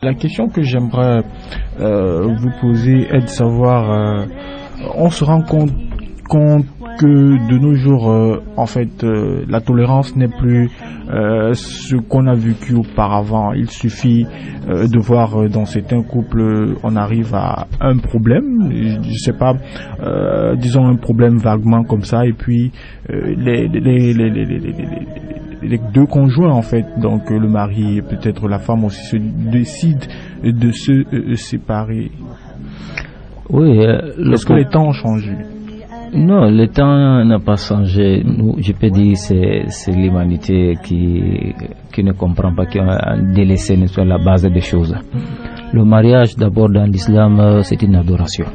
La question que j'aimerais vous poser est de savoir, on se rend compte que de nos jours, en fait, la tolérance n'est plus ce qu'on a vécu auparavant. Il suffit de voir dans certains couples, on arrive à un problème, je sais pas, disons un problème vaguement comme ça, et puis les deux conjoints, en fait, donc le mari et peut-être la femme aussi, se décident de se séparer. Oui. Est-ce que les temps ont changé? Non, le temps n'a pas changé. Je peux dire que c'est l'humanité qui ne comprend pas, qui a délaissé la base des choses. Le mariage, d'abord dans l'islam, c'est une adoration.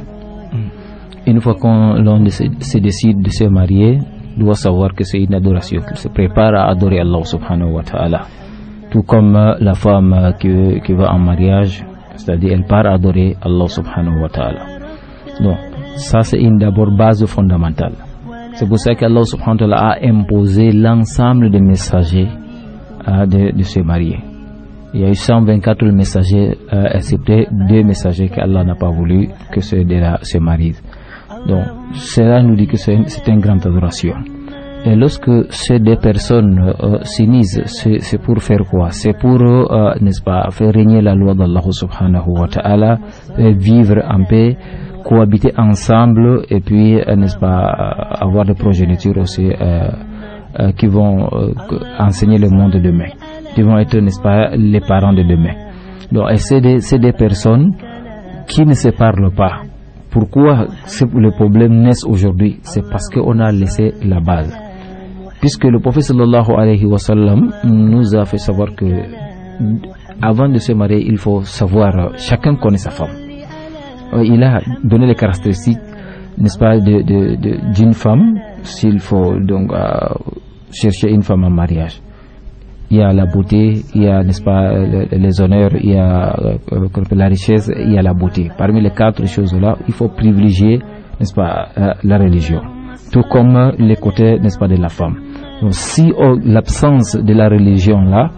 Une fois l'on se décide de se marier, doit savoir que c'est une adoration, qu'il se prépare à adorer Allah subhanahu wa ta'ala. Tout comme la femme qui va en mariage, c'est-à-dire elle part adorer Allah subhanahu wa ta'ala. Donc, ça c'est une d'abord base fondamentale. C'est pour ça qu'Allah subhanahu wa ta'ala a imposé l'ensemble des messagers de se marier. Il y a eu 124 messagers, excepté 2 messagers qu'Allah n'a pas voulu que ceux-là se marient. Donc, cela nous dit que c'est une grande adoration. Et lorsque ces 2 personnes s'unissent, c'est pour faire quoi? C'est pour, n'est-ce pas, faire régner la loi d'Allah subhanahu wa ta'ala, vivre en paix, cohabiter ensemble, et puis, n'est-ce pas, avoir des progénitures aussi qui vont enseigner le monde de demain, qui vont être, n'est-ce pas, les parents de demain. Donc, et c'est des personnes qui ne se parlent pas. Pourquoi le problème naît aujourd'hui? C'est parce qu'on a laissé la base. Puisque le prophète sallallahu alayhi wa sallam nous a fait savoir que avant de se marier, il faut savoir, chacun connaît sa femme. Il a donné les caractéristiques, n'est-ce pas, d'une femme, s'il faut donc chercher une femme en mariage. Il y a la beauté, il y a, n'est-ce pas, les honneurs, il y a la richesse, il y a la beauté. Parmi les 4 choses-là, il faut privilégier, n'est-ce pas, la religion. Tout comme les côtés, n'est-ce pas, de la femme. Donc, si l'absence de la religion-là,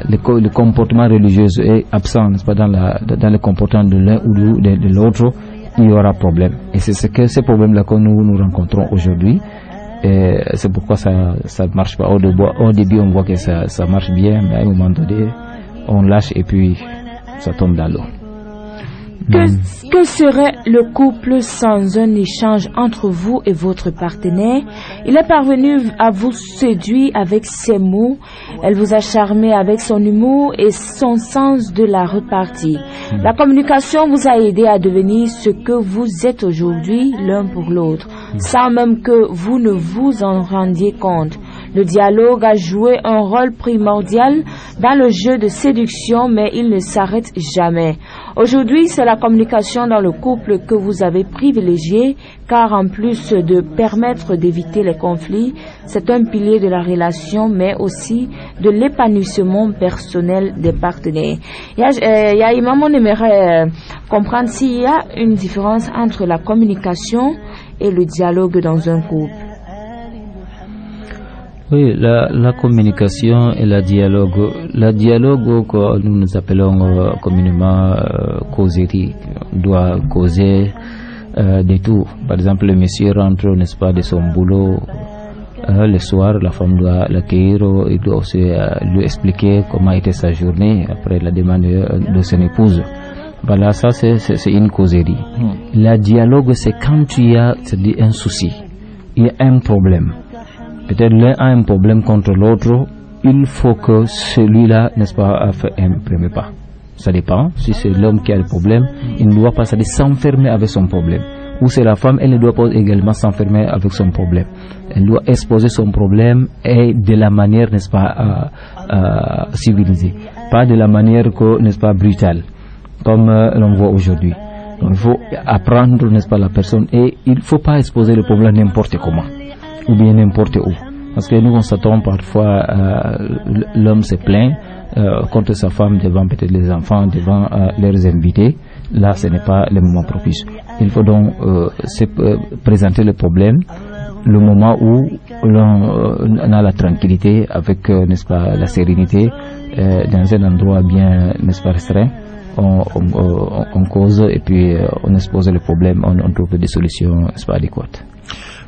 le comportement religieux est absent, n'est-ce pas, dans le comportement de l'un ou de l'autre, il y aura problème. Et c'est ces problèmes-là que nous rencontrons aujourd'hui. Et c'est pourquoi ça ne marche pas. Au début, on voit que ça marche bien, mais à un moment donné, on lâche et puis ça tombe dans l'eau. Que serait le couple sans un échange entre vous et votre partenaire? Il est parvenu à vous séduire avec ses mots, elle vous a charmé avec son humour et son sens de la repartie. La communication vous a aidé à devenir ce que vous êtes aujourd'hui l'un pour l'autre, sans même que vous ne vous en rendiez compte. Le dialogue a joué un rôle primordial dans le jeu de séduction, mais il ne s'arrête jamais. Aujourd'hui, c'est la communication dans le couple que vous avez privilégiée, car en plus de permettre d'éviter les conflits, c'est un pilier de la relation, mais aussi de l'épanouissement personnel des partenaires. Imam, on aimerait comprendre s'il y a une différence entre la communication et le dialogue dans un couple. Oui, la communication et le dialogue. Le dialogue que nous appelons communément causerie, doit causer de tout. Par exemple, le monsieur rentre, n'est-ce pas, de son boulot le soir, la femme doit l'accueillir, il doit aussi lui expliquer comment était sa journée après la demande de son épouse. Voilà, ça c'est une causerie. Le dialogue, c'est quand il y a un souci, il y a un problème. Peut-être l'un a un problème contre l'autre, il faut que celui-là, n'est-ce pas, fasse un premier pas. Ça dépend. Si c'est l'homme qui a le problème, il ne doit pas s'enfermer avec son problème. Ou c'est la femme, elle ne doit pas également s'enfermer avec son problème. Elle doit exposer son problème et de la manière, n'est-ce pas, civilisée. Pas de la manière que, n'est-ce pas, brutale, comme l'on voit aujourd'hui. Donc il faut apprendre, n'est-ce pas, la personne, et il ne faut pas exposer le problème n'importe comment, ou bien n'importe où. Parce que nous constatons parfois l'homme se plaint contre sa femme devant peut-être les enfants, devant leurs invités. Là, ce n'est pas le moment propice. Il faut donc présenter le problème le moment où l'on a la tranquillité avec, n'est-ce pas, la sérénité, dans un endroit bien, n'est-ce pas, restreint, on cause et puis on expose le problème, on trouve des solutions, n'est-ce pas, adéquates.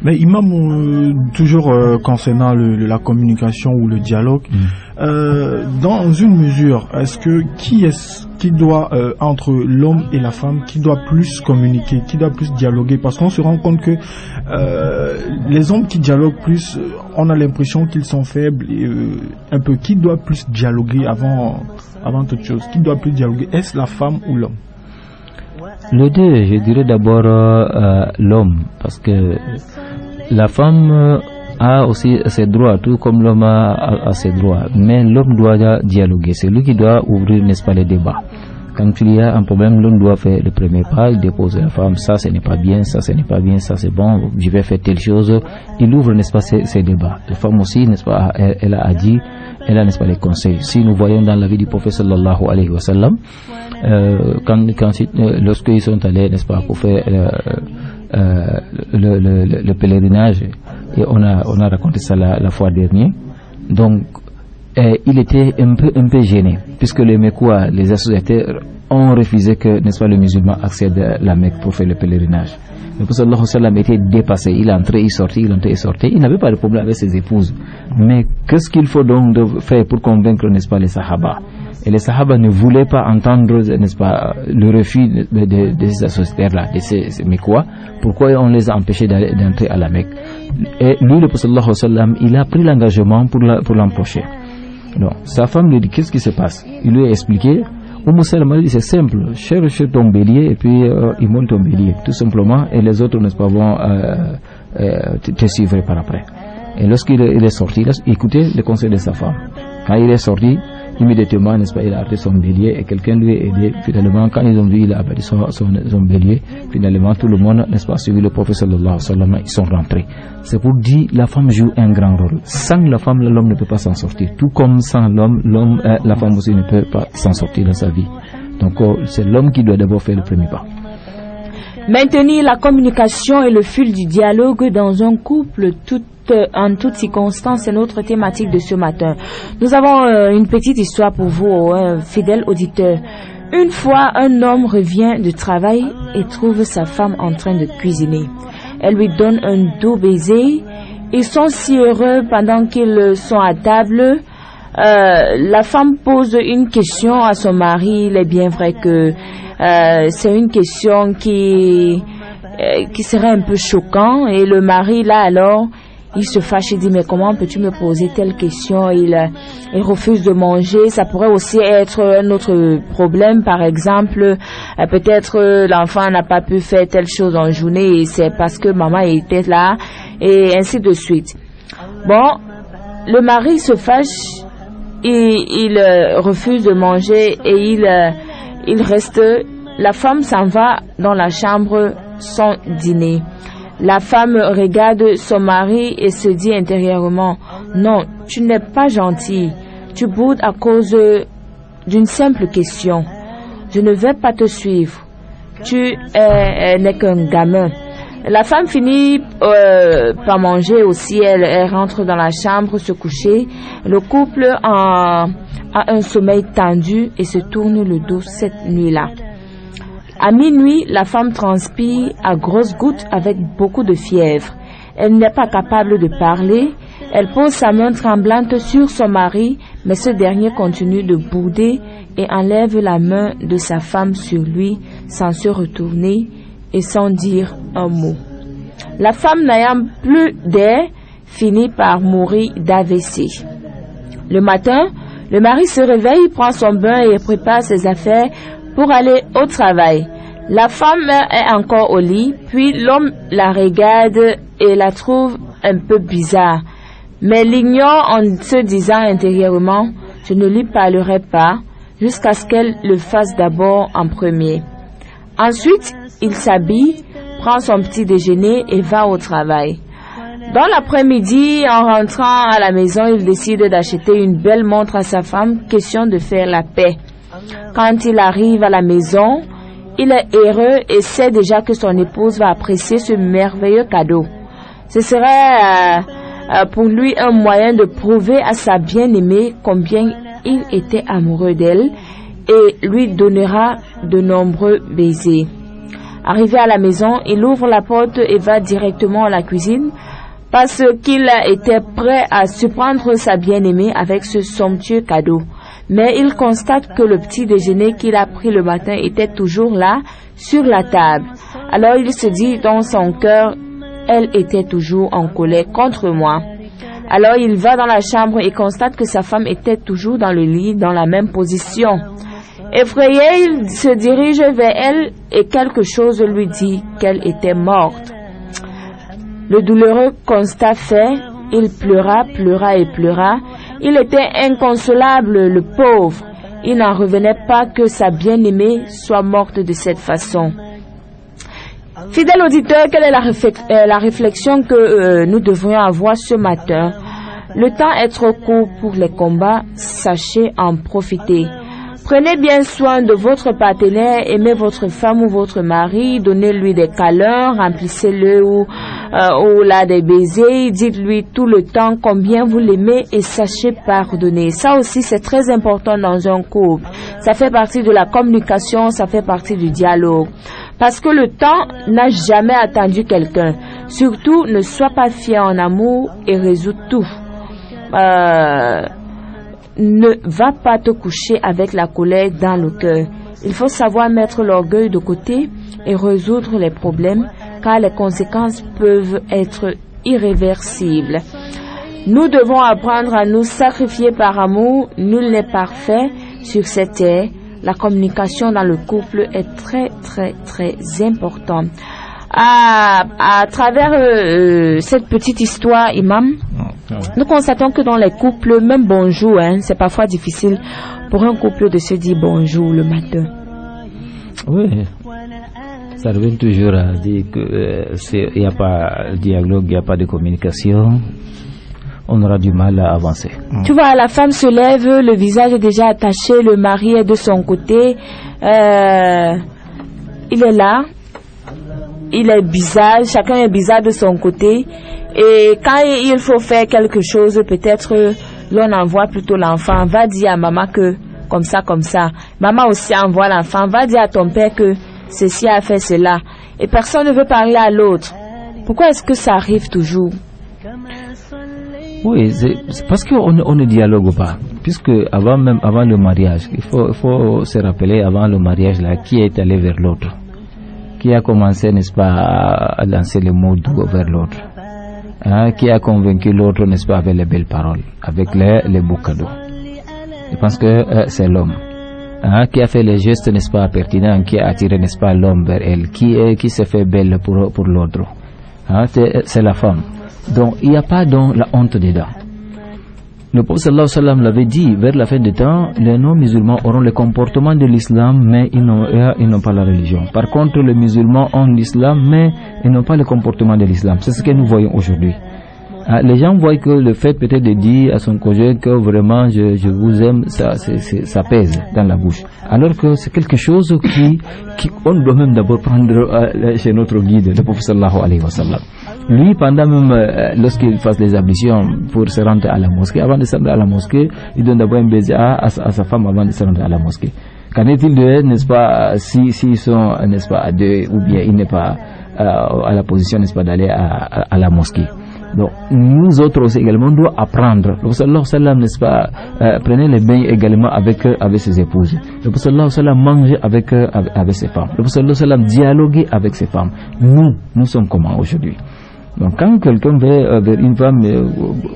Mais imam, toujours concernant la communication ou le dialogue, dans une mesure, est-ce que qui doit entre l'homme et la femme, qui doit plus communiquer, qui doit plus dialoguer? Parce qu'on se rend compte que les hommes qui dialoguent plus, on a l'impression qu'ils sont faibles. Un peu, qui doit plus dialoguer avant toute chose? Qui doit plus dialoguer? Est-ce la femme ou l'homme? Le deux, je dirais d'abord l'homme, parce que la femme a aussi ses droits, tout comme l'homme a ses droits, mais l'homme doit dialoguer, c'est lui qui doit ouvrir, n'est-ce pas, les débats. Quand il y a un problème, l'homme doit faire le premier pas, il dépose la femme, ça ce n'est pas bien, ça ce n'est pas bien, ça c'est bon, je vais faire telle chose, il ouvre, n'est-ce pas, ces débats. La femme aussi, n'est-ce pas, elle a dit, elle a, n'est-ce pas, les conseils. Si nous voyons dans la vie du prophète sallallahu alayhi wa sallam, lorsque ils sont allés, n'est-ce pas, pour faire le pèlerinage, et on a raconté ça la fois dernière, donc il était un peu gêné, puisque les Mecquois, les associateurs, ont refusé que, n'est-ce pas, le musulman accède à la Mecque pour faire le pèlerinage. Le prophète sallallahu alayhi wa sallam était dépassé, il entrait, il sortait, il n'avait pas de problème avec ses épouses. Mais qu'est-ce qu'il faut donc faire pour convaincre, n'est-ce pas, les Sahaba? Et les Sahaba ne voulaient pas entendre, n'est-ce pas, le refus de ces associateurs-là, de ces Mecquois. Pourquoi on les a empêchés d'entrer à la Mecque? Et lui, le prophète sallallahu alayhi wa sallam, il a pris l'engagement pour l'empêcher. Donc, sa femme lui dit, qu'est-ce qui se passe? Il lui a expliqué. Salama dit, c'est simple, cherche ton bélier et puis il monte ton bélier, tout simplement, et les autres, n'est-ce pas, vont te suivre par après. Et lorsqu'il est sorti, il a écouté le conseil de sa femme. Quand il est sorti, immédiatement, n'est-ce pas, il a arrêté son bélier et quelqu'un lui a aidé. Finalement, quand ils ont vu, il a abattu son bélier. Finalement, tout le monde, n'est-ce pas, suivi le prophète sallallahu alayhi wa sallam, ils sont rentrés. C'est pour dire, la femme joue un grand rôle. Sans la femme, l'homme ne peut pas s'en sortir. Tout comme sans l'homme, la femme aussi ne peut pas s'en sortir dans sa vie. Donc, c'est l'homme qui doit d'abord faire le premier pas. Maintenir la communication et le fil du dialogue dans un couple en toutes circonstances, c'est notre thématique de ce matin. Nous avons une petite histoire pour vous, fidèles auditeurs. Une fois, un homme revient du travail et trouve sa femme en train de cuisiner. Elle lui donne un doux baiser. Ils sont si heureux pendant qu'ils sont à table. La femme pose une question à son mari. Il est bien vrai que c'est une question qui serait un peu choquant. Et le mari, là, alors, il se fâche et dit, mais comment peux-tu me poser telle question? Il refuse de manger. Ça pourrait aussi être un autre problème. Par exemple, peut-être l'enfant n'a pas pu faire telle chose en journée et c'est parce que maman était là, et ainsi de suite. Bon, le mari se fâche et il refuse de manger et il reste. La femme s'en va dans la chambre sans dîner. La femme regarde son mari et se dit intérieurement, non, tu n'es pas gentil. Tu boudes à cause d'une simple question. Je ne vais pas te suivre. Tu n'es qu'un gamin. La femme finit par manger aussi. Elle rentre dans la chambre se coucher. Le couple a un sommeil tendu et se tourne le dos cette nuit-là. À minuit, la femme transpire à grosses gouttes avec beaucoup de fièvre. Elle n'est pas capable de parler. Elle pose sa main tremblante sur son mari, mais ce dernier continue de bouder et enlève la main de sa femme sur lui sans se retourner et sans dire un mot. La femme, n'ayant plus d'air, finit par mourir d'AVC. Le matin, le mari se réveille, prend son bain et prépare ses affaires pour aller au travail. La femme est encore au lit, puis l'homme la regarde et la trouve un peu bizarre, mais l'ignore en se disant intérieurement, je ne lui parlerai pas jusqu'à ce qu'elle le fasse d'abord en premier. Ensuite, il s'habille, prend son petit déjeuner et va au travail. Dans l'après-midi, en rentrant à la maison, il décide d'acheter une belle montre à sa femme, question de faire la paix. Quand il arrive à la maison, il est heureux et sait déjà que son épouse va apprécier ce merveilleux cadeau. Ce serait pour lui un moyen de prouver à sa bien-aimée combien il était amoureux d'elle et lui donnera de nombreux baisers. Arrivé à la maison, il ouvre la porte et va directement à la cuisine parce qu'il était prêt à surprendre sa bien-aimée avec ce somptueux cadeau. Mais il constate que le petit déjeuner qu'il a pris le matin était toujours là, sur la table. Alors il se dit dans son cœur, elle était toujours en colère contre moi. Alors il va dans la chambre et constate que sa femme était toujours dans le lit, dans la même position. Effrayé, il se dirige vers elle et quelque chose lui dit qu'elle était morte. Le douloureux constat fait, il pleura et pleura. Il était inconsolable, le pauvre. Il n'en revenait pas que sa bien-aimée soit morte de cette façon. Fidèle auditeur, quelle est la réflexion que nous devrions avoir ce matin? Le temps est trop court pour les combats, sachez en profiter. Prenez bien soin de votre partenaire, aimez votre femme ou votre mari, donnez-lui des câlins, remplissez-le ou là des baisers, dites-lui tout le temps combien vous l'aimez et sachez pardonner. Ça aussi c'est très important dans un couple. Ça fait partie de la communication, ça fait partie du dialogue. Parce que le temps n'a jamais attendu quelqu'un. Surtout, ne sois pas fier en amour et résous tout. Ne va pas te coucher avec la colère dans le cœur. Il faut savoir mettre l'orgueil de côté et résoudre les problèmes, car les conséquences peuvent être irréversibles. Nous devons apprendre à nous sacrifier par amour. Nul n'est parfait sur cette terre. La communication dans le couple est très, très, très importante. À travers cette petite histoire, Imam, nous constatons que dans les couples, même bonjour, c'est parfois difficile pour un couple de se dire bonjour le matin. Oui, ça revient toujours à dire qu'il n'y a pas de dialogue, il n'y a pas de communication. On aura du mal à avancer. Tu vois, la femme se lève, le visage est déjà attaché, le mari est de son côté. Il est là. Il est bizarre, chacun est bizarre de son côté. Et quand il faut faire quelque chose, peut-être l'on envoie plutôt l'enfant. Va dire à maman que comme ça. Maman aussi envoie l'enfant. Va dire à ton père que ceci a fait cela. Et personne ne veut parler à l'autre. Pourquoi est-ce que ça arrive toujours? Oui, c'est parce qu'on ne dialogue pas. Puisque avant le mariage, il faut se rappeler avant le mariage là, qui est allé vers l'autre, qui a commencé, n'est-ce pas, à lancer les mots doux vers l'autre, qui a convaincu l'autre, n'est-ce pas, avec les belles paroles, avec les beaux cadeaux. Je pense que c'est l'homme, qui a fait les gestes, n'est-ce pas, pertinents, qui a attiré, n'est-ce pas, l'homme vers elle, qui s'est fait belle pour l'autre. C'est la femme. Donc il n'y a pas donc la honte dedans. Le prophète sallallahu alayhi wa sallam l'avait dit, vers la fin du temps, les non-musulmans auront le comportement de l'islam, mais ils n'ont pas la religion. Par contre, les musulmans ont l'islam, mais ils n'ont pas le comportement de l'islam. C'est ce que nous voyons aujourd'hui. Les gens voient que le fait peut-être de dire à son conjoint que vraiment je vous aime, ça pèse dans la bouche. Alors que c'est quelque chose on doit même d'abord prendre chez notre guide, le prophète sallallahu alayhi wa sallam. Lui, pendant même lorsqu'il fasse les ablutions pour se rendre à la mosquée, avant de se rendre à la mosquée, il donne d'abord un baiser à sa femme avant de se rendre à la mosquée. Qu'en est-il de elle, n'est-ce pas, s'ils sont, n'est-ce pas, à deux, ou bien il n'est pas à la position, n'est-ce pas, d'aller à la mosquée. Donc, nous autres aussi également, on doit apprendre. Le prophète sallallahu alayhi wa sallam, n'est-ce pas, prenez les bains également avec ses épouses. Le prophète sallallahu alayhi wa sallam mangeait avec ses femmes. Le prophète sallallahu alayhi wa sallam dialoguait avec ses femmes. Nous sommes comment aujourd'hui? Donc quand quelqu'un va vers une femme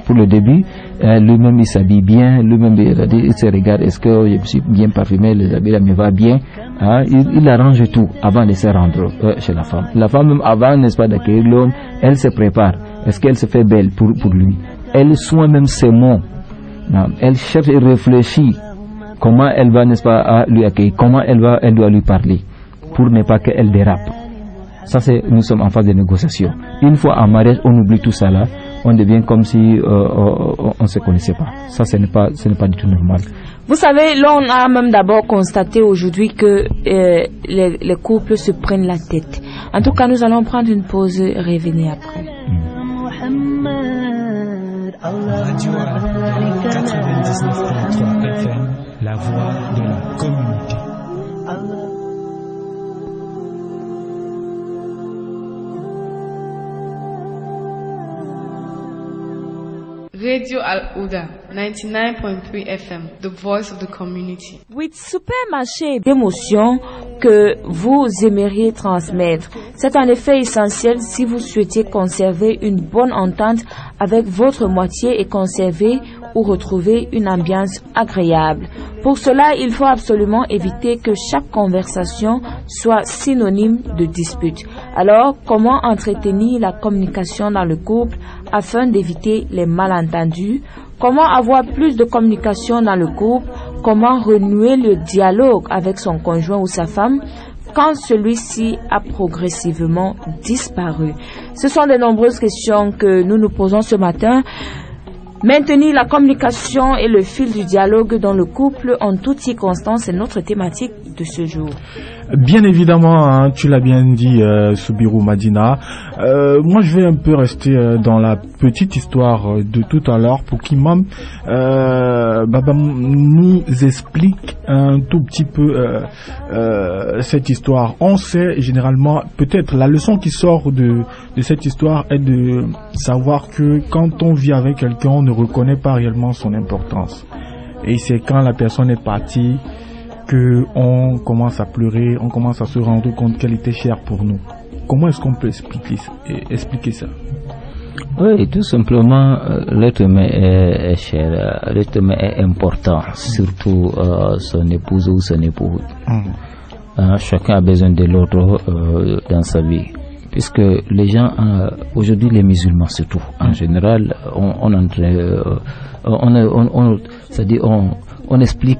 pour le début, lui-même il s'habille bien, lui-même il se regarde, est-ce que je suis bien parfumé, les habits là me va bien, il arrange tout avant de se rendre chez la femme. La femme même avant, n'est-ce pas, d'accueillir l'homme, elle se prépare, est-ce qu'elle se fait belle pour lui, elle soigne même ses mots, elle cherche et réfléchit comment elle va, n'est-ce pas, lui accueillir, comment elle doit lui parler pour ne pas qu'elle dérape. Ça c'est, nous sommes en phase de négociation. Une fois en mariage, on oublie tout ça là, on devient comme si on se connaissait pas. Ça ce n'est pas du tout normal. Vous savez, là on a même d'abord constaté aujourd'hui que les couples se prennent la tête. En tout cas, nous allons prendre une pause et revenir après. Radio 99.3 FM, la voix de la communauté. Radio Al-Huda, 99.3 FM, the voice of the community. With supermarché d'émotions que vous aimeriez transmettre. C'est en effet essentiel si vous souhaitez conserver une bonne entente avec votre moitié et conserver ou retrouver une ambiance agréable. Pour cela, il faut absolument éviter que chaque conversation soit synonyme de dispute. Alors, comment entretenir la communication dans le couple afin d'éviter les malentendus? Comment avoir plus de communication dans le couple? Comment renouer le dialogue avec son conjoint ou sa femme quand celui-ci a progressivement disparu? Ce sont de nombreuses questions que nous nous posons ce matin. Maintenir la communication et le fil du dialogue dans le couple en toutes circonstances est notre thématique de ce jour. Bien évidemment, hein, tu l'as bien dit, Soubirou Madina. Moi, je vais un peu rester dans la petite histoire de tout à l'heure pour qu'Imam nous explique un tout petit peu cette histoire. On sait généralement, peut-être la leçon qui sort de cette histoire est de savoir que quand on vit avec quelqu'un, on ne reconnaît pas réellement son importance. Et c'est quand la personne est partie que on commence à pleurer, on commence à se rendre compte qu'elle était chère pour nous. Comment est-ce qu'on peut expliquer ça? Oui, tout simplement, l'être humain est cher, l'être humain est important, surtout son épouse ou son époux. Chacun a besoin de l'autre dans sa vie. Puisque les gens, aujourd'hui les musulmans surtout, en général, on explique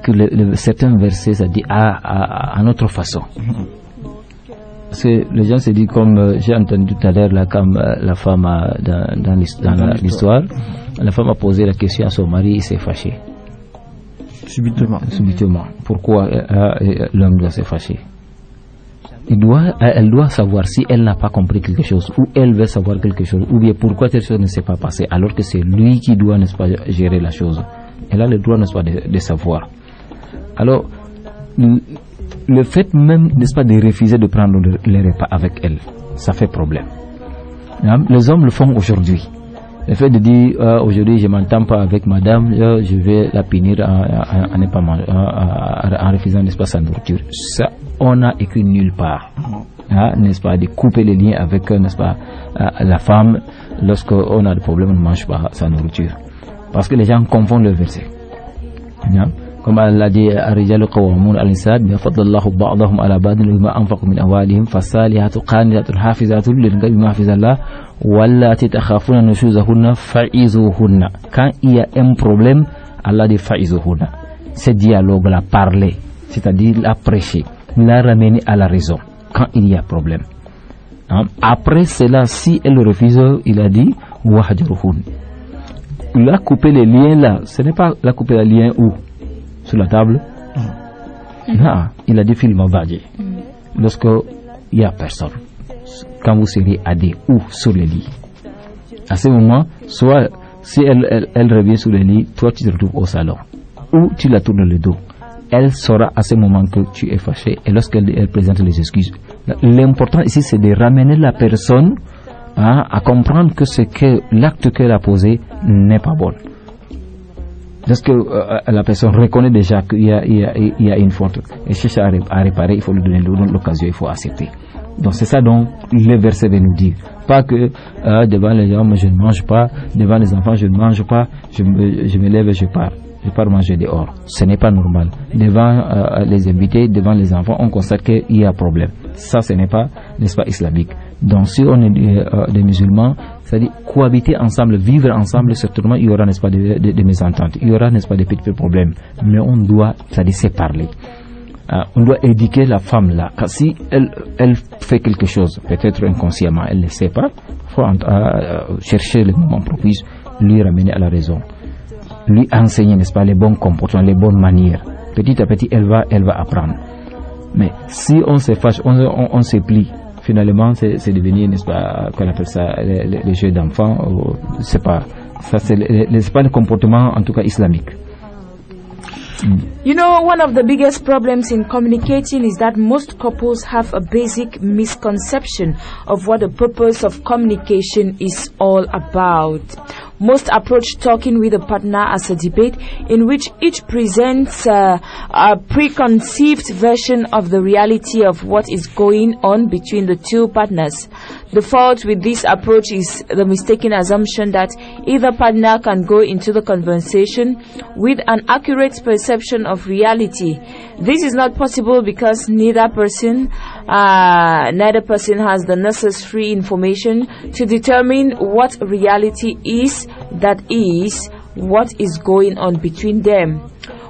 certains versets, ça dit à notre façon. Parce que les gens se disent, comme j'ai entendu tout à l'heure, là, comme la femme dans l'histoire, la femme a posé la question à son mari, il s'est fâché. Subitement. Pourquoi l'homme doit se fâcher? Elle doit savoir si elle n'a pas compris quelque chose, ou elle veut savoir quelque chose, ou bien pourquoi telle chose ne s'est pas passée, alors que c'est lui qui doit, n'est-ce pas, gérer la chose. Elle a le droit, n'est-ce pas, de savoir. Alors, le fait même, n'est-ce pas, de refuser de prendre les repas avec elle, ça fait problème. Les hommes le font aujourd'hui. Le fait de dire aujourd'hui je m'entends pas avec madame, je vais la punir en refusant, n'est-ce pas, sa nourriture. Ça, on a écrit nulle part, n'est-ce pas, de couper les liens avec, n'est-ce pas, la femme lorsqu'on a des problèmes, on ne mange pas sa nourriture. Parce que les gens confondent le verset. Comme Allah dit, الرجال قوامون على النساء بما فضل الله بعضهم على بعض بما أنفقوا من أموالهم فالصالحات قانتات حافظات للغيب بما حفظ الله واللاتي تخافون نشوزهن فعظوهن. Quand il y a un problème, Allah dit فعظوهن. Ce dialogue, la parler, c'est-à-dire la prêcher, la ramener à la raison quand il y a problème. Après cela, si elle refuse, il a dit wahjuruhun. La couper les liens là, ce n'est pas la couper les liens où? Sur la table? Non, il a dit fil mabadi. Lorsque il n'y a personne, quand vous serez à des ou sur le lit, à ce moment, soit si elle revient sur le lit, toi tu te retrouves au salon, ou tu la tournes le dos. Elle saura à ce moment que tu es fâché, et lorsqu'elle présente les excuses. L'important ici, c'est de ramener la personne à comprendre que l'acte qu'elle a posé n'est pas bon. Parce que la personne reconnaît déjà qu'il y a une faute et cherche à réparer, il faut lui donner l'occasion, il faut accepter. Donc c'est ça dont le verset veut nous dire. Pas que devant les hommes je ne mange pas, devant les enfants je ne mange pas, je me lève et je pars manger dehors. Ce n'est pas normal. Devant les invités, devant les enfants, on constate qu'il y a problème. Ça, ce n'est pas, n'est-ce pas, islamique. Donc si on est des musulmans, c'est-à-dire cohabiter ensemble, vivre ensemble, certainement il y aura, n'est-ce pas, des mésententes, il y aura, n'est-ce pas, des petits problèmes, mais on doit, c'est-à-dire, se parler. On doit éduquer la femme là, car si elle fait quelque chose, peut-être inconsciemment, elle ne sait pas, il faut chercher le moment propice, lui ramener à la raison, lui enseigner, n'est-ce pas, les bons comportements, les bonnes manières. Petit à petit, elle va apprendre. Mais si on se fâche, on se plie, finalement c'est devenu, n'est-ce pas, qu'on appelle ça les jeux d'enfants, c'est pas ça, c'est pas le comportement en tout cas islamique. You know, one of the biggest problems in communicating is that most couples have a basic misconception of what the purpose of communication is all about. Most approach talking with a partner as a debate in which each presents a preconceived version of the reality of what is going on between the two partners. The fault with this approach is the mistaken assumption that either partner can go into the conversation with an accurate perception of reality. This is not possible because neither person has the necessary information to determine what reality is, that is, what is going on between them.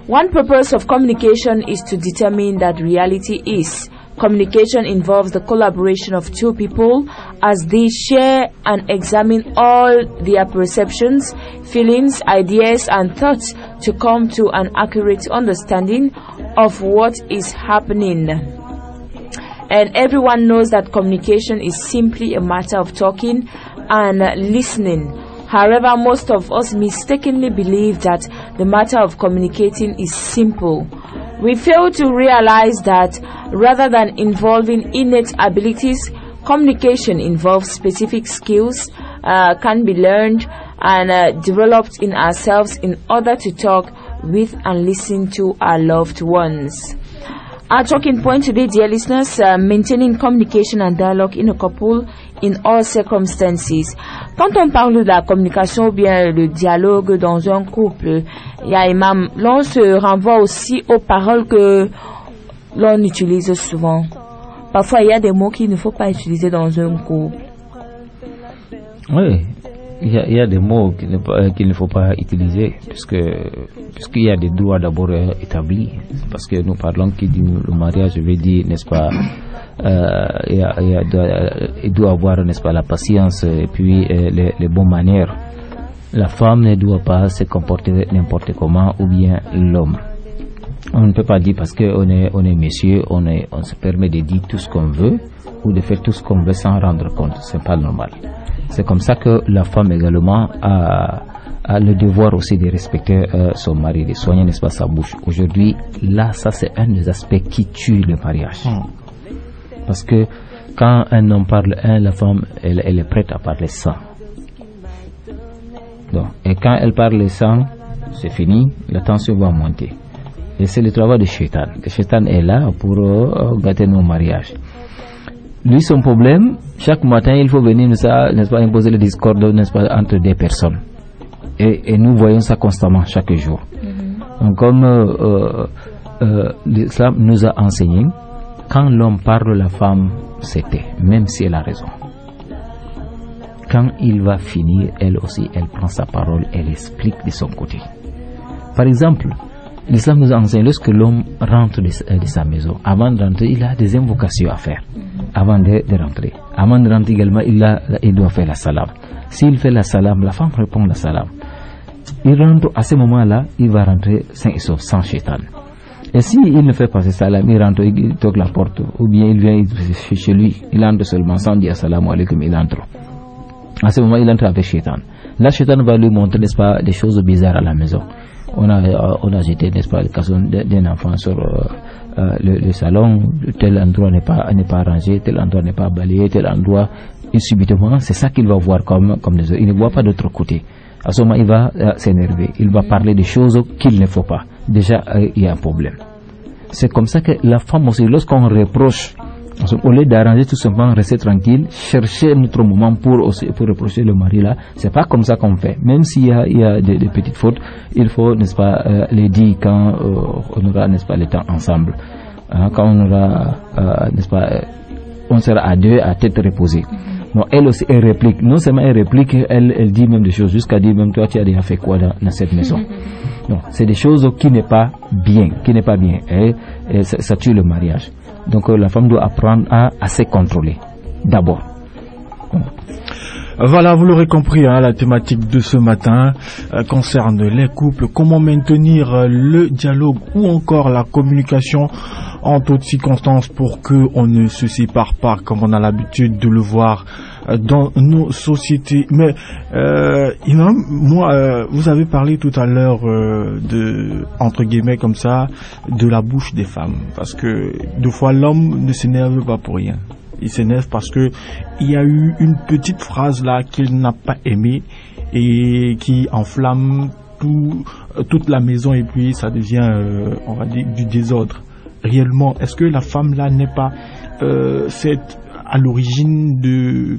One purpose of communication is to determine that reality is. Communication involves the collaboration of two people as they share and examine all their perceptions, feelings, ideas, and thoughts to come to an accurate understanding of what is happening. And everyone knows that communication is simply a matter of talking and listening. However, most of us mistakenly believe that the matter of communicating is simple. We fail to realize that rather than involving innate abilities, communication involves specific skills, can be learned and developed in ourselves in order to talk with and listen to our loved ones. Our talking point today, dear listeners, maintaining communication and dialogue in a couple in all circumstances. Quand on parle de la communication ou bien le dialogue dans un couple, Imam, l'on se renvoie aussi aux paroles que l'on utilise souvent. Parfois, il y a des mots qu'il ne faut pas utiliser dans un couple. Oui, il y a des mots qu'il ne faut pas utiliser puisqu'il y a des droits d'abord établis. Parce que nous parlons que du mariage, je vais dire, n'est-ce pas, il doit avoir, n'est-ce pas, la patience et puis les bonnes manières. La femme ne doit pas se comporter n'importe comment ou bien l'homme. On ne peut pas dire parce qu'on est messieurs, on se permet de dire tout ce qu'on veut ou de faire tout ce qu'on veut sans rendre compte. C'est pas normal. C'est comme ça que la femme également a le devoir aussi de respecter son mari, de soigner, n'est-ce pas, sa bouche. Aujourd'hui, là, ça c'est un des aspects qui tue le mariage. Parce que quand un homme parle la femme, elle est prête à parler sans. Donc, et quand elle parle sans, c'est fini, la tension va monter. Et c'est le travail de Shaitan. Le Shaitan est là pour gâter nos mariages. Lui, son problème, chaque matin, il faut venir, n'est-ce pas, imposer le discorde, n'est-ce pas, entre des personnes. Et nous voyons ça constamment, chaque jour. Donc, comme l'islam nous a enseigné, quand l'homme parle, la femme se tait, même si elle a raison. Quand il va finir, elle aussi, elle prend sa parole, elle explique de son côté. Par exemple, l'islam nous a enseigné, lorsque l'homme rentre de sa maison, avant de rentrer, il a des invocations à faire. Avant de rentrer. Avant de rentrer également, il doit faire la salam. S'il fait la salam, la femme répond la salam. Il rentre, à ce moment-là, il va rentrer sain et sauf, sans shaitan. Et s'il ne fait pas ce salam, il rentre, il toque la porte, ou bien il vient chez lui, il entre seulement sans dire salam alaikum, il entre. À ce moment, il entre avec shaitan. Là, shaitan va lui montrer, n'est-ce pas, des choses bizarres à la maison. On a jeté, n'est-ce pas, le casson d'un enfant sur le salon, tel endroit n'est pas rangé, tel endroit n'est pas balayé, tel endroit, et subitement, c'est ça qu'il va voir comme des autres. Il ne voit pas d'autre côté. À ce moment, il va s'énerver, il va parler des choses qu'il ne faut pas. Déjà, il y a un problème. C'est comme ça que la femme aussi, lorsqu'on reproche, au lieu d'arranger tout simplement, rester tranquille, chercher notre moment pour reprocher le mari là, c'est pas comme ça qu'on fait. Même s'il y a des petites fautes, il faut, n'est-ce pas, les dire quand on aura, n'est-ce pas, le temps ensemble. Quand on aura, n'est-ce pas, on sera à deux, à tête reposée. Bon, elle aussi, elle réplique. Non seulement elle réplique, elle dit même des choses, jusqu'à dire même toi, tu as déjà fait quoi dans cette maison. Non, c'est des choses qui n'est pas bien, et ça tue le mariage. Donc la femme doit apprendre à se contrôler d'abord. Voilà, vous l'aurez compris, la thématique de ce matin concerne les couples, comment maintenir le dialogue ou encore la communication en toutes circonstances pour qu'on ne se sépare pas, comme on a l'habitude de le voir dans nos sociétés. Mais Imam, moi, vous avez parlé tout à l'heure de, entre guillemets comme ça, de la bouche des femmes, parce que deux fois l'homme ne s'énerve pas pour rien. Il s'énerve parce que il y a eu une petite phrase là qu'il n'a pas aimée et qui enflamme toute la maison, et puis ça devient, on va dire, du désordre. Réellement, est-ce que la femme là n'est pas à l'origine de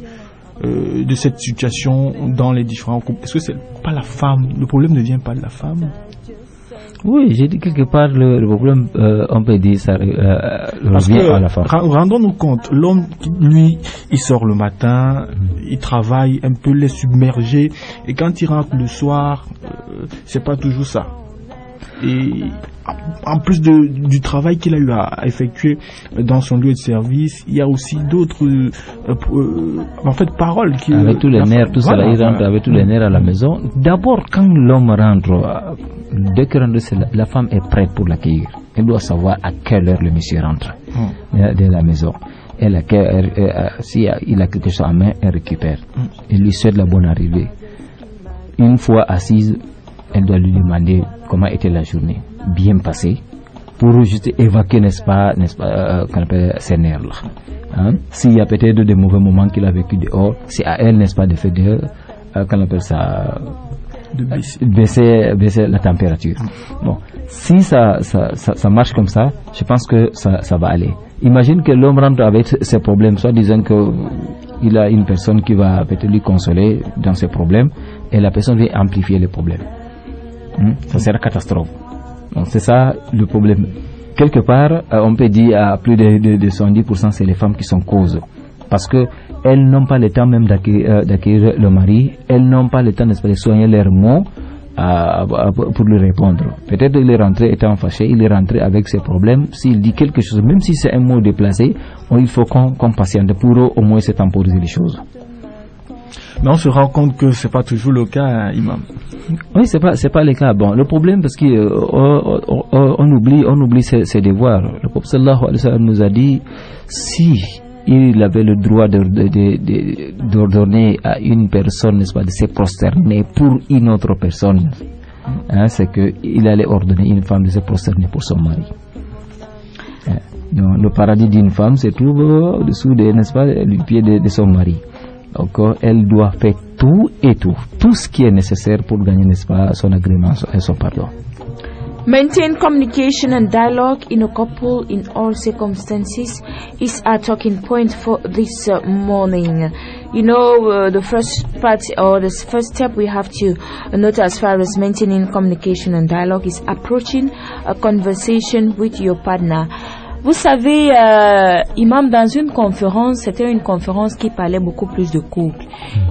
cette situation dans les différents couples? Est-ce que c'est pas la femme? Le problème ne vient pas de la femme? Oui, j'ai dit quelque part le problème, on peut dire ça revient à la femme. Rendons-nous compte, l'homme, lui, il sort le matin, il travaille un peu, les submergé, et quand il rentre le soir, c'est pas toujours ça. Et en plus du travail qu'il a eu à effectuer dans son lieu de service, il y a aussi d'autres paroles qui... Avec tous les nerfs, tout ça, il rentre avec tous les nerfs à la maison. D'abord, quand l'homme rentre, dès qu'il rentre, la femme est prête pour l'accueillir. Elle doit savoir à quelle heure le monsieur rentre de la maison. Si il a quelque chose en main, elle récupère. Elle lui souhaite la bonne arrivée. Une fois assise, elle doit lui demander comment était la journée, bien passée, pour juste évacuer, n'est-ce pas, qu'on appelle ces nerfs-là. S'il y a peut-être des mauvais moments qu'il a vécu dehors, c'est à elle, n'est-ce pas, de faire qu'on appelle ça, de baisser la température. Bon, si ça marche comme ça, je pense que ça va aller. Imagine que l'homme rentre avec ses problèmes, soit disant qu'il a une personne qui va peut-être lui consoler dans ses problèmes, et la personne vient amplifier les problèmes. Ça sera catastrophe. Donc c'est ça le problème. Quelque part, on peut dire à plus de 70%, c'est les femmes qui sont causes. Parce que elles n'ont pas le temps même d'accueillir le mari, elles n'ont pas le temps de soigner leurs mots pour lui répondre. Peut-être il est rentré étant fâché, il est rentré avec ses problèmes. S'il dit quelque chose, même si c'est un mot déplacé, il faut qu'on patiente pour au moins se temporiser les choses. Mais on se rend compte que c'est pas toujours le cas, Imam. Oui, c'est pas le cas. Bon, le problème, parce que on oublie ses devoirs. Le prophète sallallahu alayhi wa sallam nous a dit, si il avait le droit d'ordonner à une personne, n'est-ce pas, de se prosterner pour une autre personne, c'est qu'il allait ordonner une femme de se prosterner pour son mari. Donc, le paradis d'une femme se trouve au-dessous n'est-ce pas, du pied de son mari. Donc, elle doit faire tout ce qui est nécessaire pour gagner, n'est-ce pas, son agrément et son pardon. Maintain communication and dialogue in a couple in all circumstances is our talking point for this morning. You know, the first part or the first step we have to note as far as maintaining communication and dialogue is approaching a conversation with your partner. Vous savez, Imam, dans une conférence, c'était une conférence qui parlait beaucoup plus de couple.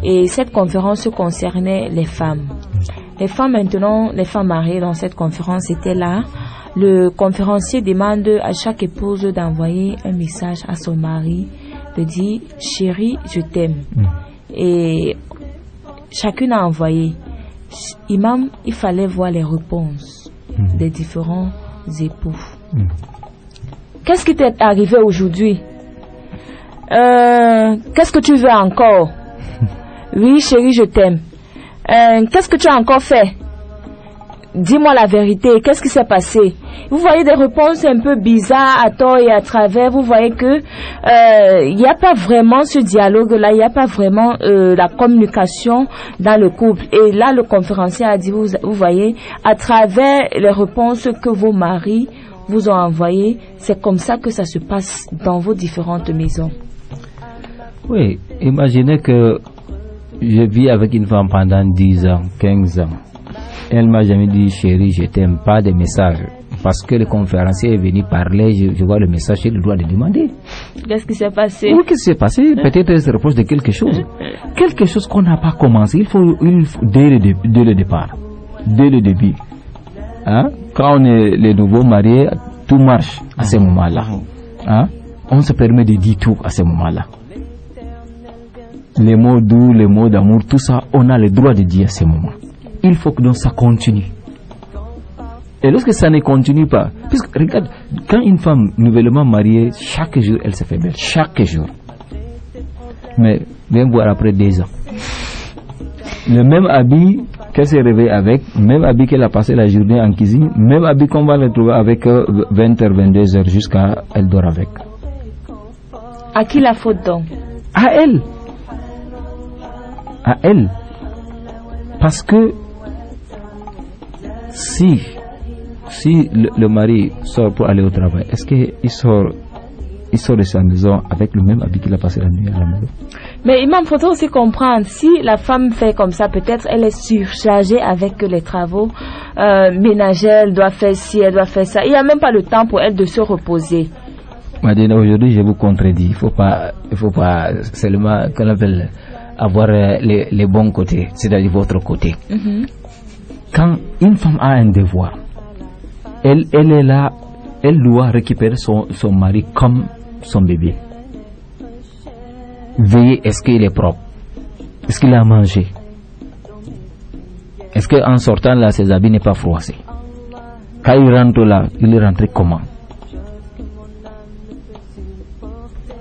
Et cette conférence concernait les femmes. Les femmes maintenant, les femmes mariées dans cette conférence étaient là. Le conférencier demande à chaque épouse d'envoyer un message à son mari, de dire « Chérie, je t'aime ». Et chacune a envoyé. Imam, il fallait voir les réponses des différents époux. Qu'est-ce qui t'est arrivé aujourd'hui? Qu'est-ce que tu veux encore? Oui, chérie, je t'aime. Qu'est-ce que tu as encore fait? Dis-moi la vérité. Qu'est-ce qui s'est passé? Vous voyez des réponses un peu bizarres à tort et à travers. Vous voyez que il n'y a pas vraiment ce dialogue-là. Il n'y a pas vraiment la communication dans le couple. Et là, le conférencier a dit, vous voyez, à travers les réponses que vos maris vous ont envoyées, c'est comme ça que ça se passe dans vos différentes maisons. Oui, imaginez que je vis avec une femme pendant 10 ans, 15 ans. Elle m'a jamais dit chérie, je t'aime, pas de message. Parce que le conférencier est venu parler, je vois le message, j'ai le droit de demander. Qu'est-ce qui s'est passé? Oui, qu'est-ce qui s'est passé? Peut-être elle se reproche de quelque chose. Quelque chose qu'on n'a pas commencé. Il faut dès le départ, dès le début. Quand on est les nouveaux mariés, tout marche à ce moment-là. On se permet de dire tout à ce moment-là. Les mots doux, les mots d'amour, tout ça, on a le droit de dire à ce moment. Il faut que donc ça continue. Et lorsque ça ne continue pas, puisque regarde, quand une femme nouvellement mariée, chaque jour elle se fait belle, chaque jour. Mais vient voir après 2 ans. Le même habit qu'elle s'est réveillée avec, même habit qu'elle a passé la journée en cuisine, même habit qu'on va le trouver avec 20h, 22h jusqu'à elle dort avec. À qui la faute donc? À elle. À elle. Parce que si le mari sort pour aller au travail, est-ce qu'il sort de sa maison avec le même habit qu'il a passé la nuit à la maison? Mais il faudrait aussi comprendre, si la femme fait comme ça, peut-être elle est surchargée avec les travaux ménagers, elle doit faire ci, elle doit faire ça. Il n'y a même pas le temps pour elle de se reposer. Madina, aujourd'hui je vous contredis. Il faut pas seulement qu'on appelle avoir les bons côtés, c'est-à-dire votre côté. Quand une femme a un devoir, elle est là, elle doit récupérer son mari comme son bébé. Veiller, est-ce qu'il est propre? Est-ce qu'il a mangé? Est-ce qu'en sortant là, ses habits n'est pas froissés? Quand il rentre là, il est rentré comment?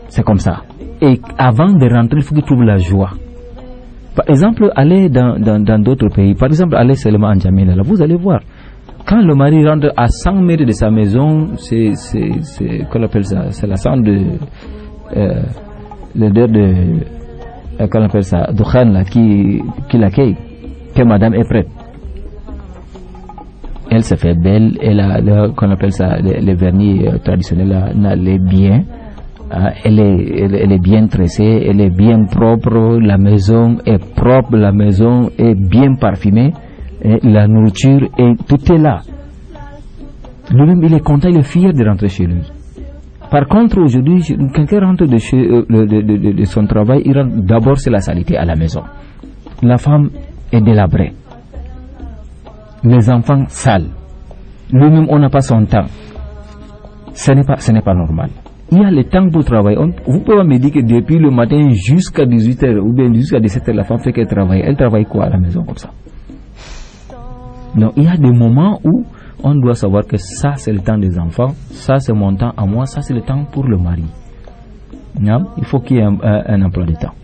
C'est comme ça. Et avant de rentrer, il faut qu'il trouve la joie. Par exemple, aller dans d'autres pays, par exemple, aller seulement en Djamena, là, vous allez voir. Quand le mari rentre à 100 mètres de sa maison, c'est qu'on appelle ça, c'est la salle de l'odeur de qu'on appelle ça, de Khan là, qui l'accueille, que madame est prête. Elle se fait belle, elle a qu'on appelle ça, les vernis traditionnels là, les bien. Elle est bien tressée, elle est bien propre, la maison est propre, la maison est bien parfumée, et la nourriture, et tout est là. Lui-même, il est content, il est fier de rentrer chez lui. Par contre, aujourd'hui, quelqu'un rentre de son travail, il rentre d'abord, c'est la saleté à la maison. La femme est délabrée. Les enfants sales. Lui-même, on n'a pas son temps. Ce n'est pas normal. Il y a le temps pour travailler. Vous pouvez me dire que depuis le matin jusqu'à 18h ou bien jusqu'à 17h, la femme fait qu'elle travaille. Elle travaille quoi à la maison comme ça? Donc, il y a des moments où on doit savoir que ça, c'est le temps des enfants, ça, c'est mon temps à moi, ça, c'est le temps pour le mari. Non? Il faut qu'il y ait un emploi de temps.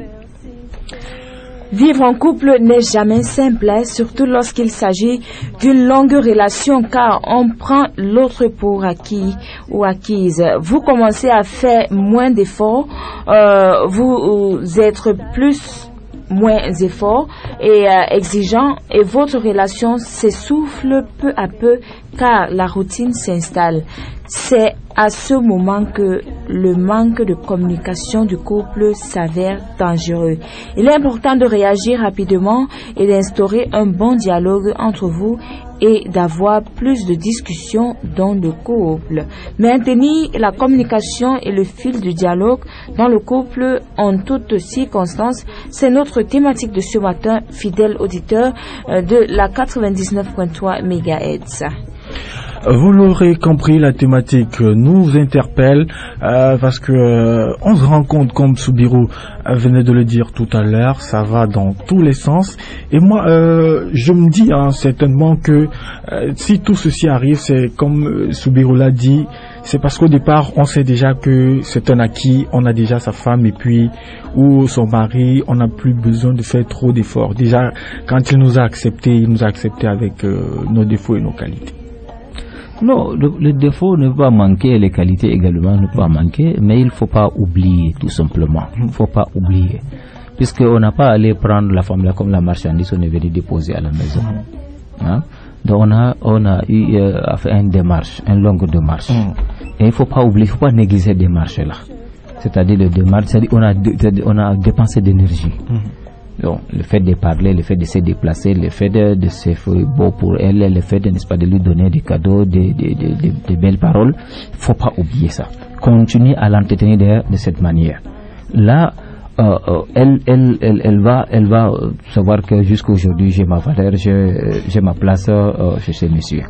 Vivre en couple n'est jamais simple, surtout lorsqu'il s'agit d'une longue relation, car on prend l'autre pour acquis ou acquise. Vous commencez à faire moins d'efforts, vous êtes moins efforts et exigeant, et votre relation s'essouffle peu à peu car la routine s'installe. C'est à ce moment que le manque de communication du couple s'avère dangereux. Il est important de réagir rapidement et d'instaurer un bon dialogue entre vous et d'avoir plus de discussions dans le couple. Maintenir la communication et le fil du dialogue dans le couple en toutes circonstances, c'est notre thématique de ce matin, fidèle auditeur de la 99.3 MHz. Vous l'aurez compris, la thématique nous interpelle parce que on se rend compte, comme Soubirou venait de le dire tout à l'heure, ça va dans tous les sens. Et moi, je me dis certainement que si tout ceci arrive, c'est comme Soubirou l'a dit, c'est parce qu'au départ, on sait déjà que c'est un acquis, on a déjà sa femme et puis ou son mari, on n'a plus besoin de faire trop d'efforts. Déjà, quand il nous a acceptés avec nos défauts et nos qualités. Non, le défaut ne peut pas manquer, les qualités également ne peuvent pas manquer, mais il ne faut pas oublier, tout simplement. Il ne faut pas oublier. Puisqu'on n'a pas allé prendre la femme là comme la marchandise, on est venu déposer à la maison. Hein? Donc on a eu à faire une démarche, une longue démarche. Et il ne faut pas oublier, il ne faut pas négliger cette démarche-là. C'est-à-dire le démarche, c'est-à-dire on a dépensé d'énergie. Donc, le fait de parler, le fait de se déplacer, le fait de se faire beau pour elle, le fait de, n'est-ce pas, de lui donner des cadeaux, des belles paroles, il ne faut pas oublier ça. Continuer à l'entretenir de cette manière. Là, elle va savoir que jusqu'aujourd'hui j'ai ma valeur, j'ai ma place chez ce monsieur.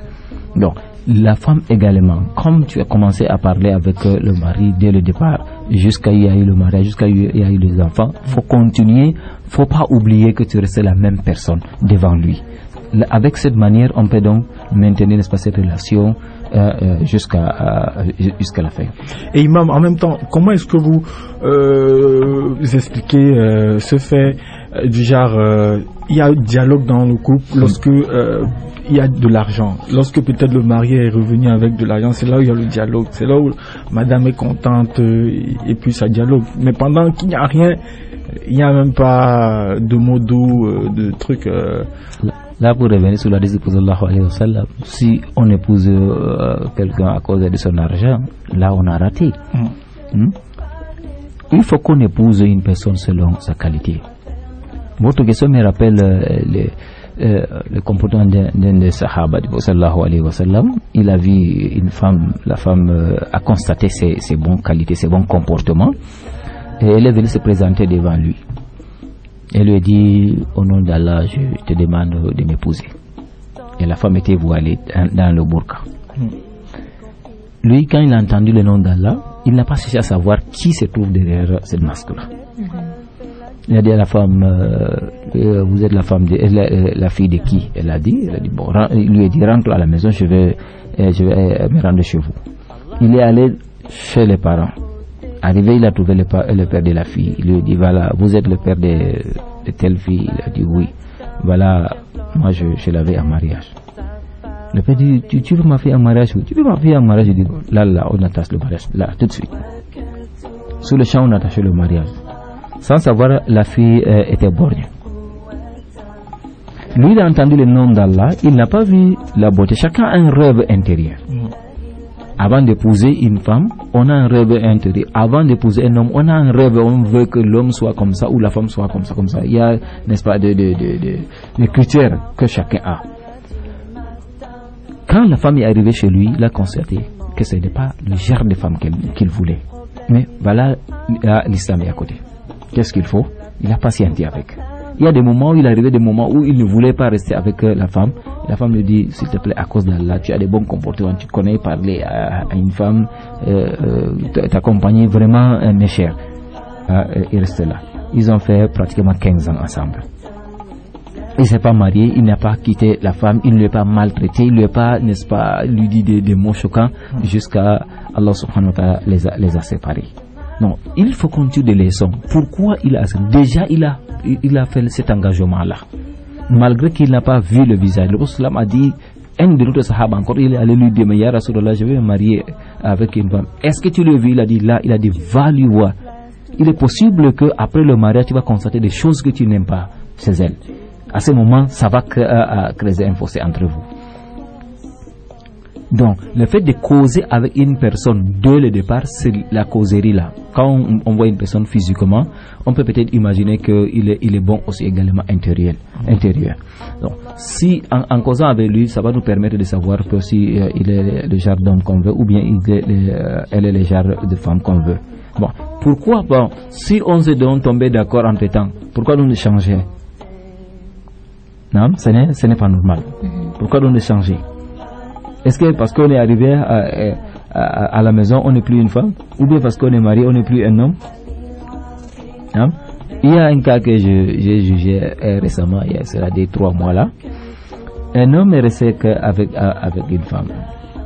Donc, la femme également, comme tu as commencé à parler avec le mari dès le départ, jusqu'à il y a eu le mariage, jusqu'à il y a eu les enfants, faut continuer, faut pas oublier que tu restes la même personne devant lui. Avec cette manière, on peut donc maintenir, n'est-ce pas, cette relation jusqu'à la fin. Et Imam, en même temps, comment est-ce que vous expliquez ce fait du genre, il y a un dialogue dans le couple lorsque il y a de l'argent, lorsque peut-être le mari est revenu avec de l'argent, c'est là où il y a le dialogue, c'est là où madame est contente et puis ça dialogue. Mais pendant qu'il n'y a rien, il n'y a même pas de mots doux, de trucs. Là, pour revenir sur la hadith de sallallahu alayhi wa sallam, si on épouse quelqu'un à cause de son argent, là on a raté. Il faut qu'on épouse une personne selon sa qualité. Votre question me rappelle le comportement d'un des sahaba du sallallahu alayhi wa sallam. Il a vu une femme, la femme a constaté ses bonnes qualités, ses bons comportements, et elle est venue se présenter devant lui. Elle lui a dit, au nom d'Allah, je te demande de m'épouser. Et la femme était voilée dans le burqa. Lui, quand il a entendu le nom d'Allah, il n'a pas cherché à savoir qui se trouve derrière cette masque-là. Il a dit à la femme, vous êtes la femme la fille de qui? Elle a dit bon, il lui a dit, rentre à la maison, je vais me rendre chez vous. Il est allé chez les parents. Arrivé, il a trouvé le père de la fille. Il lui a dit, voilà, vous êtes le père de telle fille. Il a dit oui. Voilà, moi je l'avais en mariage. Le père dit, tu veux ma fille en mariage? Tu veux ma fille en mariage? Il dit, là, on attache le mariage, là, tout de suite. Sur le champ, on attachait le mariage. Sans savoir, la fille était borgne. Lui, il a entendu le nom d'Allah, il n'a pas vu la beauté. Chacun a un rêve intérieur. Avant d'épouser une femme, on a un rêve intérieur. Avant d'épouser un homme, on a un rêve. On veut que l'homme soit comme ça ou la femme soit comme ça, comme ça. Il y a, n'est-ce pas, des critères que chacun a. Quand la femme est arrivée chez lui, il a constaté que ce n'est pas le genre de femme qu'il voulait. Mais voilà, l'islam est à côté. Qu'est-ce qu'il faut? Il a patienté avec. Il y a des moments où il est arrivé des moments où il ne voulait pas rester avec la femme. La femme lui dit, s'il te plaît, à cause d'Allah, tu as des bons comportements, tu connais parler à une femme, t'accompagner vraiment mes chers. Il reste là. Ils ont fait pratiquement 15 ans ensemble. Il ne s'est pas marié, il n'a pas quitté la femme, il ne l'a pas maltraité, il ne lui a pas, n'est-ce pas, lui dit des mots choquants jusqu'à Allah subhanahu wa ta'ala les a séparés. Non, il faut qu'on tire des leçons. Pourquoi il a fait cet engagement-là, malgré qu'il n'a pas vu le visage. Le prophète a dit, un de notre sahaba encore, il est allé lui dire, mais ya Rasulallah, je vais me marier avec une femme. Est-ce que tu l'as vu? Il a dit là, il a dit, va lui voir. Il est possible qu'après le mariage, tu vas constater des choses que tu n'aimes pas chez elle. À ce moment, ça va créer un fossé entre vous. Donc, le fait de causer avec une personne dès le départ, c'est la causerie là. Quand on voit une personne physiquement, on peut peut-être imaginer qu'il est bon aussi également intérieur. Donc, si en causant avec lui, ça va nous permettre de savoir que si il est le genre d'homme qu'on veut ou bien elle est le genre de femme qu'on veut. Bon, pourquoi si on se donne tomber d'accord entre temps, pourquoi nous ne changer? Non, ce n'est pas normal. Pourquoi nous ne changer? Est-ce que parce qu'on est arrivé à la maison, on n'est plus une femme? Ou bien parce qu'on est marié, on n'est plus un homme? Hein? Il y a un cas que j'ai jugé récemment, il y a cela des 3 mois là. Un homme est resté avec une femme.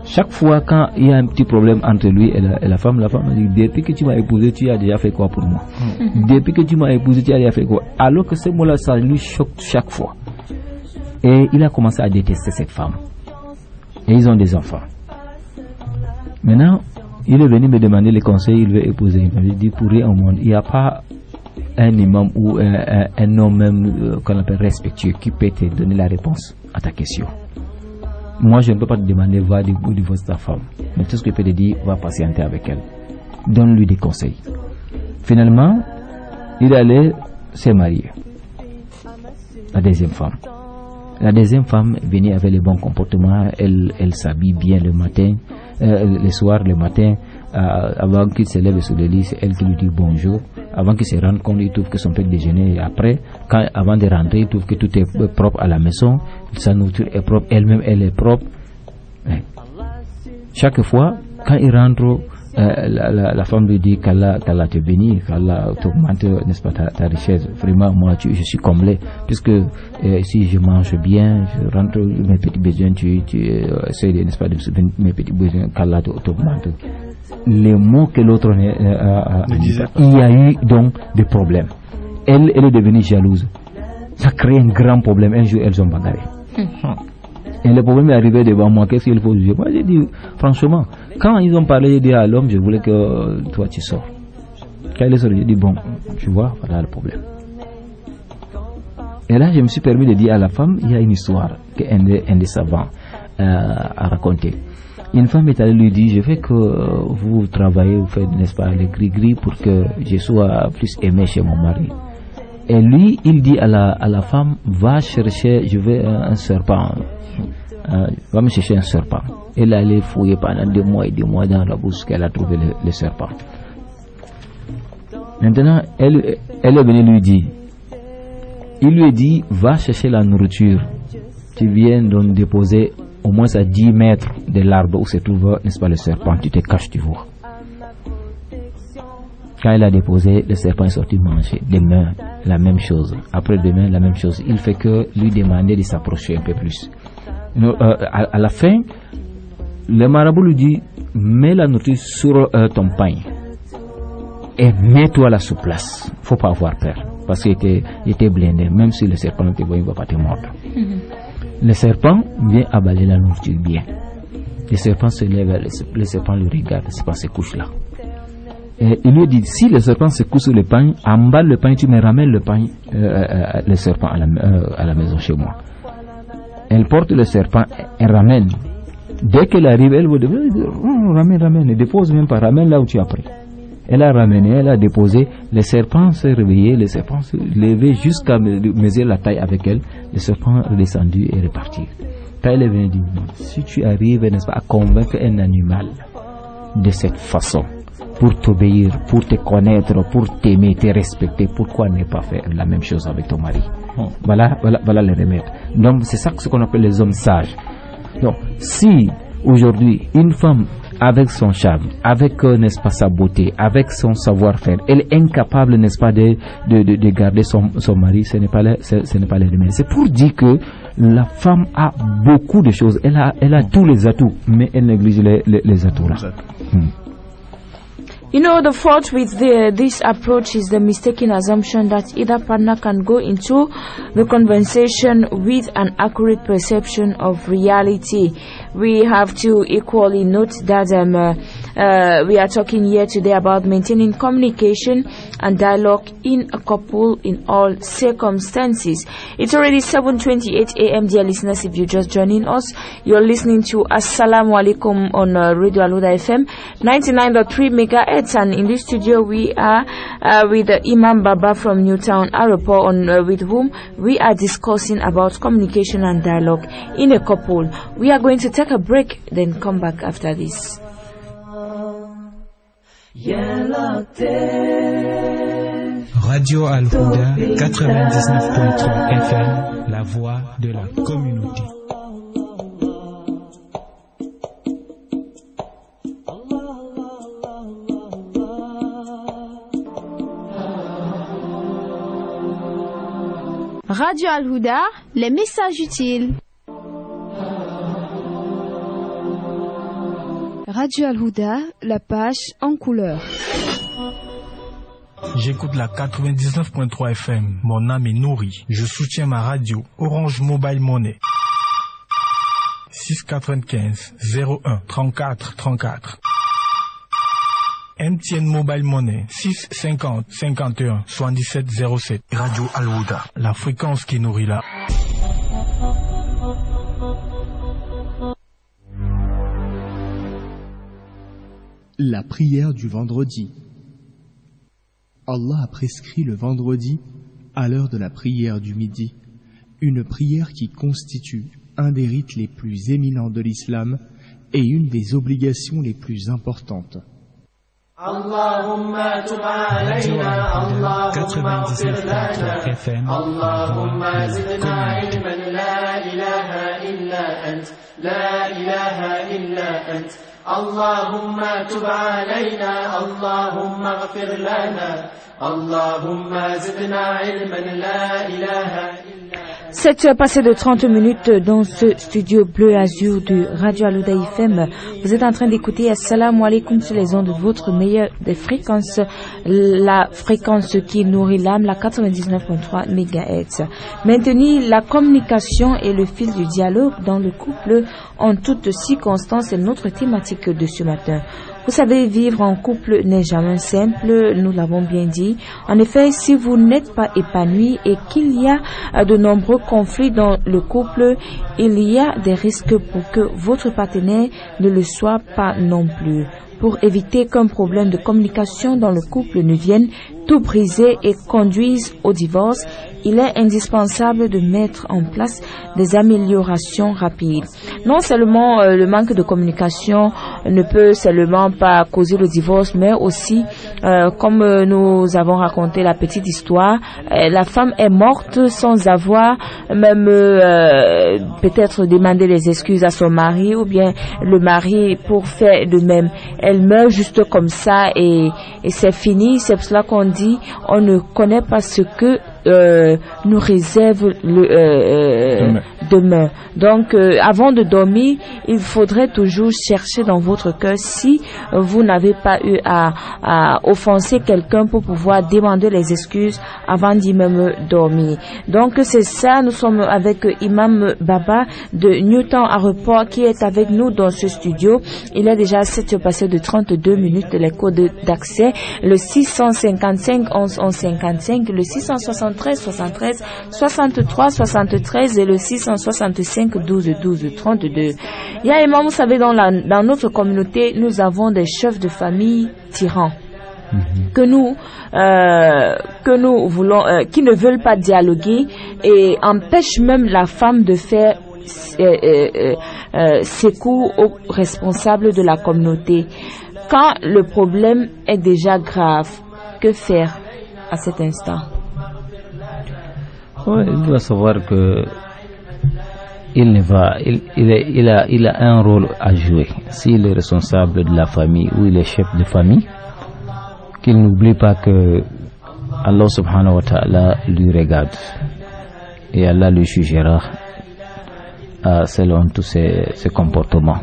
Chaque fois quand il y a un petit problème entre lui et la femme dit, depuis que tu m'as épousé, tu as déjà fait quoi pour moi? Depuis que tu m'as épousé, tu as déjà fait quoi? Alors que ce mot-là, ça lui choque chaque fois. Et il a commencé à détester cette femme. Et ils ont des enfants. Maintenant, il est venu me demander les conseils, il veut épouser. Il m'a dit, pour rien au monde, il n'y a pas un imam ou un homme même qu'on appelle respectueux qui peut te donner la réponse à ta question. Moi, je ne peux pas te demander, va divorcer ta femme. Mais tout ce que je peux te dire, va patienter avec elle. Donne-lui des conseils. Finalement, il allait se marier. La deuxième femme. La deuxième femme venait avec les bons comportements, elle s'habille bien le matin, le soir, le matin, avant qu'il se lève sur le lit, c'est elle qui lui dit bonjour. Avant qu'il se rende compte, il trouve que son petit déjeuner est après. Avant de rentrer, il trouve que tout est propre à la maison, sa nourriture est propre, elle-même elle est propre. Chaque fois, quand il rentre la femme lui dit qu'Allah te bénit, qu'Allah t'augmente, n'est-ce pas, ta richesse. Vraiment, moi, je suis comblé, puisque si je mange bien, je rentre mes petits besoins, tu essaies, n'est-ce pas, de subvenir mes petits besoins, qu'Allah t'augmente. Les mots que l'autre a dit, il y a eu donc des problèmes. Elle est devenue jalouse. Ça crée un grand problème. Un jour, elles ont bagarré. Et le problème est arrivé devant moi. Qu'est-ce qu'il faut dire? Moi, j'ai dit, franchement, quand ils ont parlé, j'ai dit à l'homme, je voulais que toi, tu sors. Quand il est sorti, j'ai dit, bon, tu vois, voilà le problème. Et là, je me suis permis de dire à la femme, il y a une histoire qu'un des savants a racontée. Une femme est allée lui dire, je veux que vous travaillez, vous faites, n'est-ce pas, les gris-gris pour que je sois plus aimé chez mon mari. Et lui, il dit à la femme, va chercher, je veux un serpent. Va me chercher un serpent. Elle allait fouiller pendant 2 mois et 2 mois dans la bouche qu'elle a trouvé le serpent. Maintenant, elle est venue lui dire, il lui dit, va chercher la nourriture. Tu viens donc déposer au moins à 10 mètres de l'arbre où se trouve, n'est-ce pas, le serpent. Tu te caches, tu vois. Quand il a déposé, le serpent est sorti manger. Demain, la même chose. Après-demain, la même chose. Il fait que lui demander de s'approcher un peu plus. À la fin, le marabout lui dit, mets la nourriture sur ton pain et mets-toi à la sous-place. Faut pas avoir peur. Parce qu'il était blindé. Même si le serpent te voit, il ne va pas te mordre. Le serpent vient avaler la nourriture bien. Le serpent se lève, le serpent le regarde, le serpent se couche là. Et il lui dit, si le serpent se couche sur le pain, emballe le pain, tu me ramènes le pain, le serpent à la maison chez moi. Elle porte le serpent, elle ramène. Dès qu'elle arrive, elle vous dit, ramène, ne dépose même pas, ramène là où tu as pris. Elle a ramené, elle a déposé, le serpent s'est réveillé, le serpent s'est levé jusqu'à mesurer la taille avec elle, le serpent est descendu et reparti. Quand elle est venue dire, si tu arrives, n'est-ce pas, à convaincre un animal de cette façon, pour t'obéir, pour te connaître, pour t'aimer, te respecter, pourquoi ne pas faire la même chose avec ton mari? Voilà le remède. Donc c'est ça ce qu'on appelle les hommes sages. Donc si aujourd'hui une femme avec son charme, avec, n'est-ce pas, sa beauté, avec son savoir-faire, elle est incapable, n'est-ce pas, de garder son mari, ce n'est pas le remède. C'est pour dire que la femme a beaucoup de choses, elle a tous les atouts, mais elle néglige les atouts là. You know, the fault with this approach is the mistaken assumption that either partner can go into the conversation with an accurate perception of reality. We have to equally note that we are talking here today about maintaining communication and dialogue in a couple in all circumstances. It's already 7:28 a.m. dear listeners. If you're just joining us, you're listening to Assalamu Alaikum on Radio Al-Huda FM 99.3 megahertz. And in this studio we are with Imam Baba from Newtown Aeroport, with whom we are discussing about communication and dialogue in a couple. We are going to take a break, then come back after this. Radio Al-Huda 99.3 FM, la voix de la communauté. Radio Al-Huda, les messages utiles. Radio Al-Huda, la page en couleur. J'écoute la 99.3 FM. Mon âme est nourrie. Je soutiens ma radio. Orange Mobile Money. 695 01 34 34. MTN Mobile Money 650 51 77 07. Radio Al-Huda, la fréquence qui nourrit la... La prière du vendredi. Allah a prescrit le vendredi à l'heure de la prière du midi, une prière qui constitue un des rites les plus éminents de l'islam et une des obligations les plus importantes. Allahumma tub alayna, Allahumma ighfir lana, Allahumma zidna ilman, la ilaha illa ant, la ilaha illa ant. Allahumma tub alayna, Allahumma ighfir lana, Allahumma zidna ilman, la ilaha illa ant. 7 heures passées de 30 minutes dans ce studio bleu azur de Radio Al-Huda FM. Vous êtes en train d'écouter Assalamu alaikum sur les ondes de votre meilleure des fréquences, la fréquence qui nourrit l'âme, la 99.3 MHz. Maintenir la communication et le fil du dialogue dans le couple en toutes circonstances est notre thématique de ce matin. Vous savez, vivre en couple n'est jamais simple, nous l'avons bien dit. En effet, si vous n'êtes pas épanoui et qu'il y a de nombreux conflits dans le couple, il y a des risques pour que votre partenaire ne le soit pas non plus. Pour éviter qu'un problème de communication dans le couple ne vienne tout briser et conduise au divorce, il est indispensable de mettre en place des améliorations rapides. Non seulement le manque de communication ne peut seulement pas causer le divorce, mais aussi, comme nous avons raconté la petite histoire, la femme est morte sans avoir même peut-être demandé les excuses à son mari, ou bien le mari pour faire de même. Elle meurt juste comme ça et c'est fini. C'est pour cela qu'on dit on ne connaît pas ce que nous réserve demain. Donc, avant de dormir, il faudrait toujours chercher dans votre cœur si vous n'avez pas eu à offenser quelqu'un pour pouvoir demander les excuses avant d'y même dormir. Donc, c'est ça. Nous sommes avec Imam Baba de Newton Aéroport qui est avec nous dans ce studio. Il est déjà 7 heures passées de 32 minutes. Les codes d'accès, le 655 11 11 55, le 673 73 63 73 et le 665 12 12 32. Ya Imam, vous savez, dans notre communauté, nous avons des chefs de famille tyrans. Que nous voulons, qui ne veulent pas dialoguer et empêchent même la femme de faire secours aux responsables de la communauté. Quand le problème est déjà grave, que faire à cet instant? Ouais, il doit savoir que il a un rôle à jouer. S'il est responsable de la famille ou il est chef de famille, qu'il n'oublie pas que Allah subhanahu wa ta'ala lui regarde et Allah lui jugera selon tous ses comportements.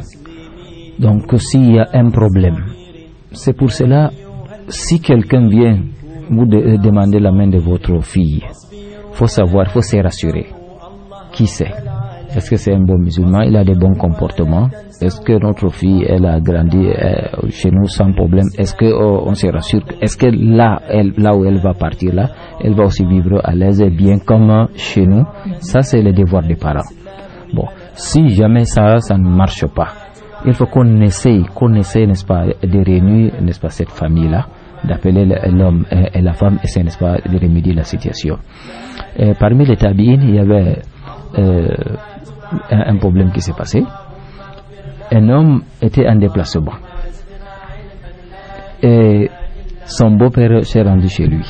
Donc s'il y a un problème, c'est pour cela, si quelqu'un vient vous demander la main de votre fille, faut savoir, faut se rassurer. Qui c'est? Est-ce que c'est un bon musulman? Il a des bons comportements? Est-ce que notre fille, elle a grandi chez nous sans problème? Est-ce que on se rassure? Est-ce que là où elle va partir là, elle va aussi vivre à l'aise et bien comme chez nous? Ça, c'est le devoir des parents. Bon, si jamais ça ne marche pas, il faut qu'on essaye, n'est-ce pas, de réunir, n'est-ce pas, cette famille-là, d'appeler l'homme et la femme, et c'est, n'est-ce pas, de remédier la situation. Parmi les tabi'in, il y avait un problème qui s'est passé. Un homme était en déplacement et son beau-père s'est rendu chez lui.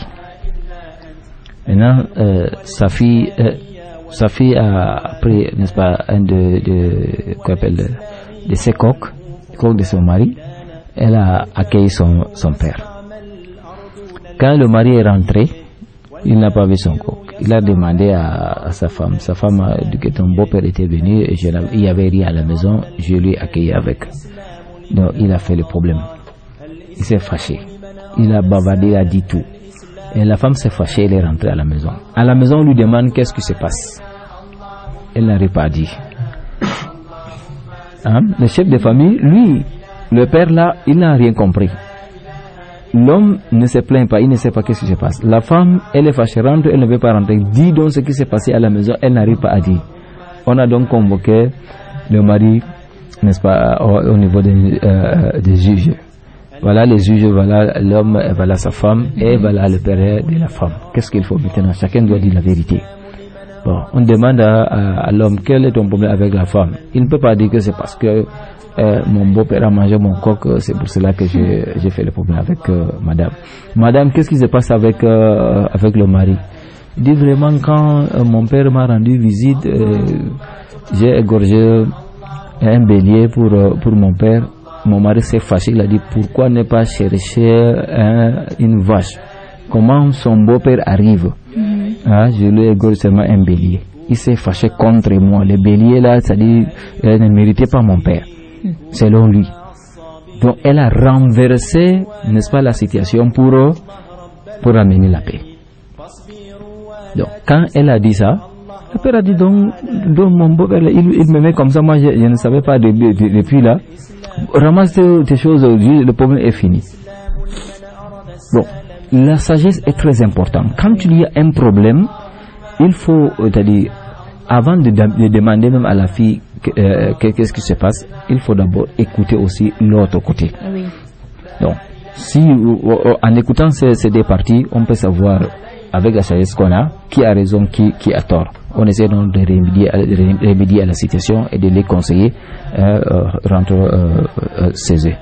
Maintenant, sa fille a pris, n'est-ce pas, un de ses coqs de son mari. Elle a accueilli son père. Quand le mari est rentré, il n'a pas vu son coq. Il a demandé à sa femme. Sa femme a dit que ton beau-père était venu et il n'y avait rien à la maison. Je lui ai accueilli avec. Donc il a fait le problème. Il s'est fâché. Il a bavardé, il a dit tout. Et la femme s'est fâchée, elle est rentrée à la maison. À la maison, on lui demande qu'est-ce qui se passe. Elle n'arrive pas à dire. Le chef de famille, lui, le père là, il n'a rien compris. L'homme ne se plaint pas, il ne sait pas qu'est-ce qui se passe. La femme, elle est fâchée, rentre, elle ne veut pas rentrer. Dis donc ce qui s'est passé à la maison, elle n'arrive pas à dire. On a donc convoqué le mari, n'est-ce pas, au niveau des juges. Voilà les juges, voilà l'homme, voilà sa femme, et voilà le père de la femme. Qu'est-ce qu'il faut maintenant? Chacun doit dire la vérité. Bon, on demande à l'homme quel est ton problème avec la femme. Il ne peut pas dire que c'est parce que mon beau-père a mangé mon coq, c'est pour cela que j'ai fait le problème avec madame. Madame, qu'est-ce qui se passe avec le mari? Il dit vraiment, quand mon père m'a rendu visite, j'ai égorgé un bélier pour mon père. Mon mari s'est fâché, il a dit pourquoi ne pas chercher une vache? Comment son beau-père arrive? Je lui ai égorgé seulement un bélier. Il s'est fâché contre moi. Le bélier là, c'est-à-dire, elle ne méritait pas mon père, selon lui. Donc elle a renversé, n'est-ce pas, la situation pour amener la paix. Donc quand elle a dit ça, le père a dit donc mon beau-père, il me met comme ça, moi je ne savais pas depuis là. Ramasse tes choses aujourd'hui, le problème est fini. Bon, la sagesse est très importante. Quand il y a un problème, il faut, c'est-à-dire, avant de demander même à la fille qu'est-ce qui se passe, il faut d'abord écouter aussi l'autre côté. Oui. Donc, si en écoutant ces deux parties, on peut savoir avec la sagesse qu'on a qui a raison, qui a tort. On essaie donc de remédier à la situation et de les conseiller rendre césé.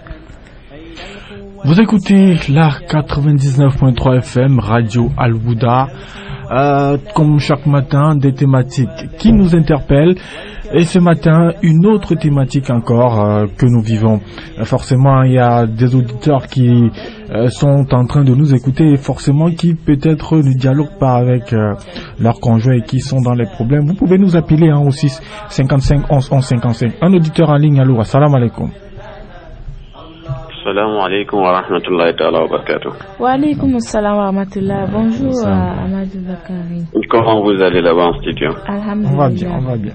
Vous écoutez la 99.3 FM Radio Al-Huda. Comme chaque matin, des thématiques qui nous interpellent. Et ce matin, une autre thématique encore que nous vivons. Forcément, il y a des auditeurs qui sont en train de nous écouter et forcément qui peut-être ne dialoguent pas avec leurs conjoints et qui sont dans les problèmes. Vous pouvez nous appeler au 6 55 11 11 55. Un auditeur en ligne, allô, assalamu alaikum. Assalamu alaikum wa rahmatullahi ta'ala wa barakatuh. Wa alaikum assalam wa rahmatullah. Bonjour Amadou Bakari. Comment vous allez là-bas en studio? Alhamdulillah. On va bien.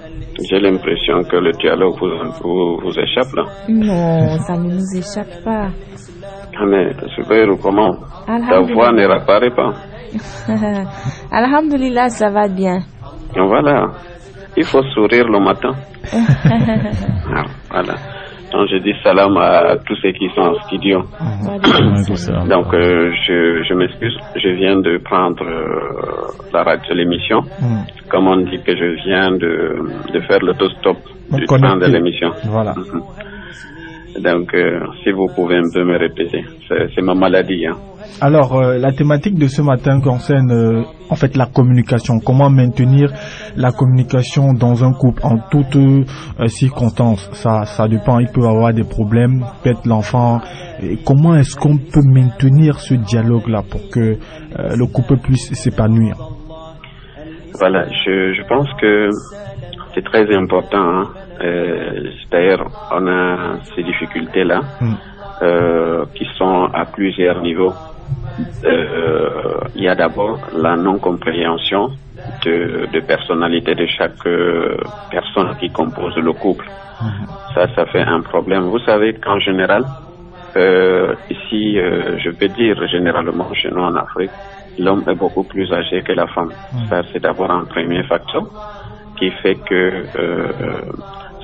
J'ai l'impression que le dialogue vous échappe là. Non, ça ne nous échappe pas. Mais Soubayrou, comment? Ta voix ne réapparaît pas. Alhamdulillah, ça va bien. Voilà. Il faut sourire le matin. Voilà. Donc je dis salam à tous ceux qui sont en studio. Donc je m'excuse, je viens de prendre l'émission. Comme on dit que je viens de faire l'autostop du temps de l'émission. Voilà. Donc si vous pouvez un peu me répéter, c'est ma maladie. Hein. Alors la thématique de ce matin concerne en fait la communication. Comment maintenir la communication dans un couple en toutes circonstances. Ça dépend, il peut y avoir des problèmes, peut-être l'enfant. Et comment est-ce qu'on peut maintenir ce dialogue-là pour que le couple puisse s'épanouir? Voilà, je pense que c'est très important. Hein. D'ailleurs, on a ces difficultés-là qui sont à plusieurs niveaux. Il y a d'abord la non-compréhension de personnalité de chaque personne qui compose le couple. Ça fait un problème. Vous savez qu'en général, ici, je peux dire généralement chez nous en Afrique, l'homme est beaucoup plus âgé que la femme. Ça, c'est d'abord un premier facteur qui fait que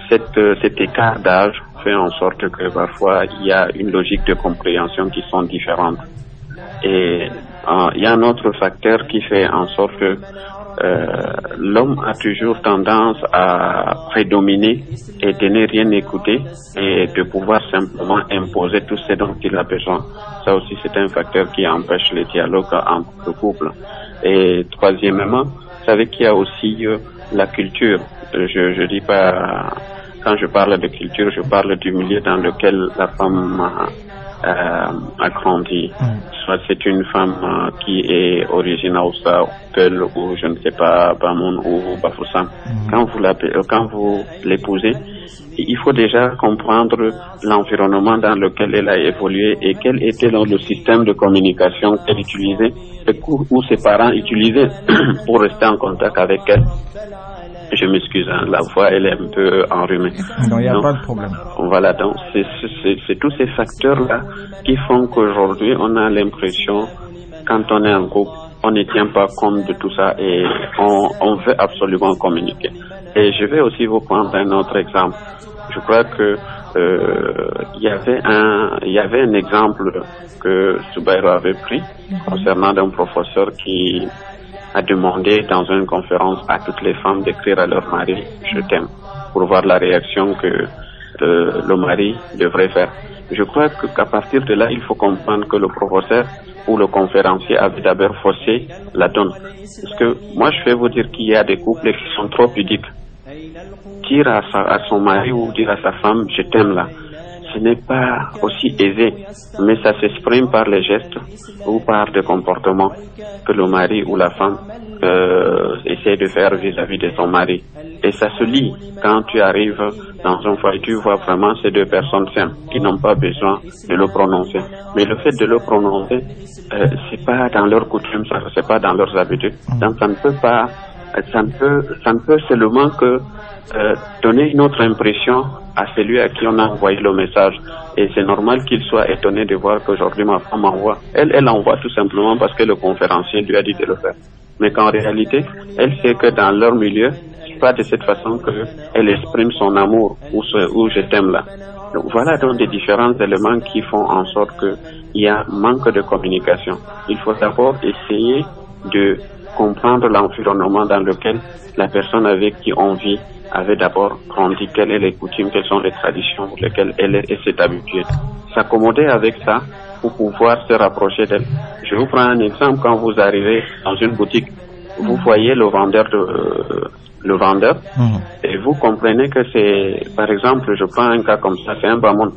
cet écart d'âge fait en sorte que parfois il y a une logique de compréhension qui sont différentes. Et il y a un autre facteur qui fait en sorte que l'homme a toujours tendance à prédominer et de ne rien écouter et de pouvoir simplement imposer tout ce dont il a besoin. Ça aussi, c'est un facteur qui empêche le dialogue entre le couple. Et troisièmement, vous savez qu'il y a aussi la culture. Je dis pas, quand je parle de culture, je parle du milieu dans lequel la femme a grandi. Soit c'est une femme qui est originaire Hausa, Peul ou je ne sais pas, Bamoun ou Bafoussam. Quand vous l'épousez, il faut déjà comprendre l'environnement dans lequel elle a évolué et quel était le système de communication qu'elle utilisait, ou ses parents utilisaient pour rester en contact avec elle. Je m'excuse, hein, la voix elle est un peu enrhumée. Non, il n'y a pas de problème. Voilà, donc c'est tous ces facteurs-là qui font qu'aujourd'hui on a l'impression, quand on est en couple, on ne tient pas compte de tout ça et on veut absolument communiquer. Et je vais aussi vous prendre un autre exemple. Je crois que il y avait un exemple que Soubayrou avait pris concernant un professeur qui a demandé dans une conférence à toutes les femmes d'écrire à leur mari « Je t'aime » pour voir la réaction que le mari devrait faire. Je crois qu'à partir de là, il faut comprendre que le professeur ou le conférencier avait d'abord faussé la donne. Parce que moi, je vais vous dire qu'il y a des couples qui sont trop pudiques. Dire à son mari ou dire à sa femme, je t'aime là, ce n'est pas aussi aisé, mais ça s'exprime par les gestes ou par des comportements que le mari ou la femme essaie de faire vis-à-vis de son mari. Et ça se lit quand tu arrives dans un foyer, tu vois vraiment ces deux personnes simples qui n'ont pas besoin de le prononcer. Mais le fait de le prononcer, c'est pas dans leur coutume, c'est pas dans leurs habitudes. Donc ça ne peut seulement que donner une autre impression à celui à qui on a envoyé le message. Et c'est normal qu'il soit étonné de voir qu'aujourd'hui ma femme envoie. Elle envoie tout simplement parce que le conférencier lui a dit de le faire. Mais qu'en réalité, elle sait que dans leur milieu, c'est pas de cette façon qu'elle exprime son amour ou je t'aime là. Donc voilà donc des différents éléments qui font en sorte qu'il y a manque de communication. Il faut d'abord essayer de comprendre l'environnement dans lequel la personne avec qui on vit avait d'abord grandi, quelles sont les coutumes, quelles sont les traditions pour lesquelles elle s'est habituée. S'accommoder avec ça pour pouvoir se rapprocher d'elle. Je vous prends un exemple. Quand vous arrivez dans une boutique, vous voyez le vendeur et vous comprenez que c'est, par exemple, je prends un cas comme ça, c'est un bamoun.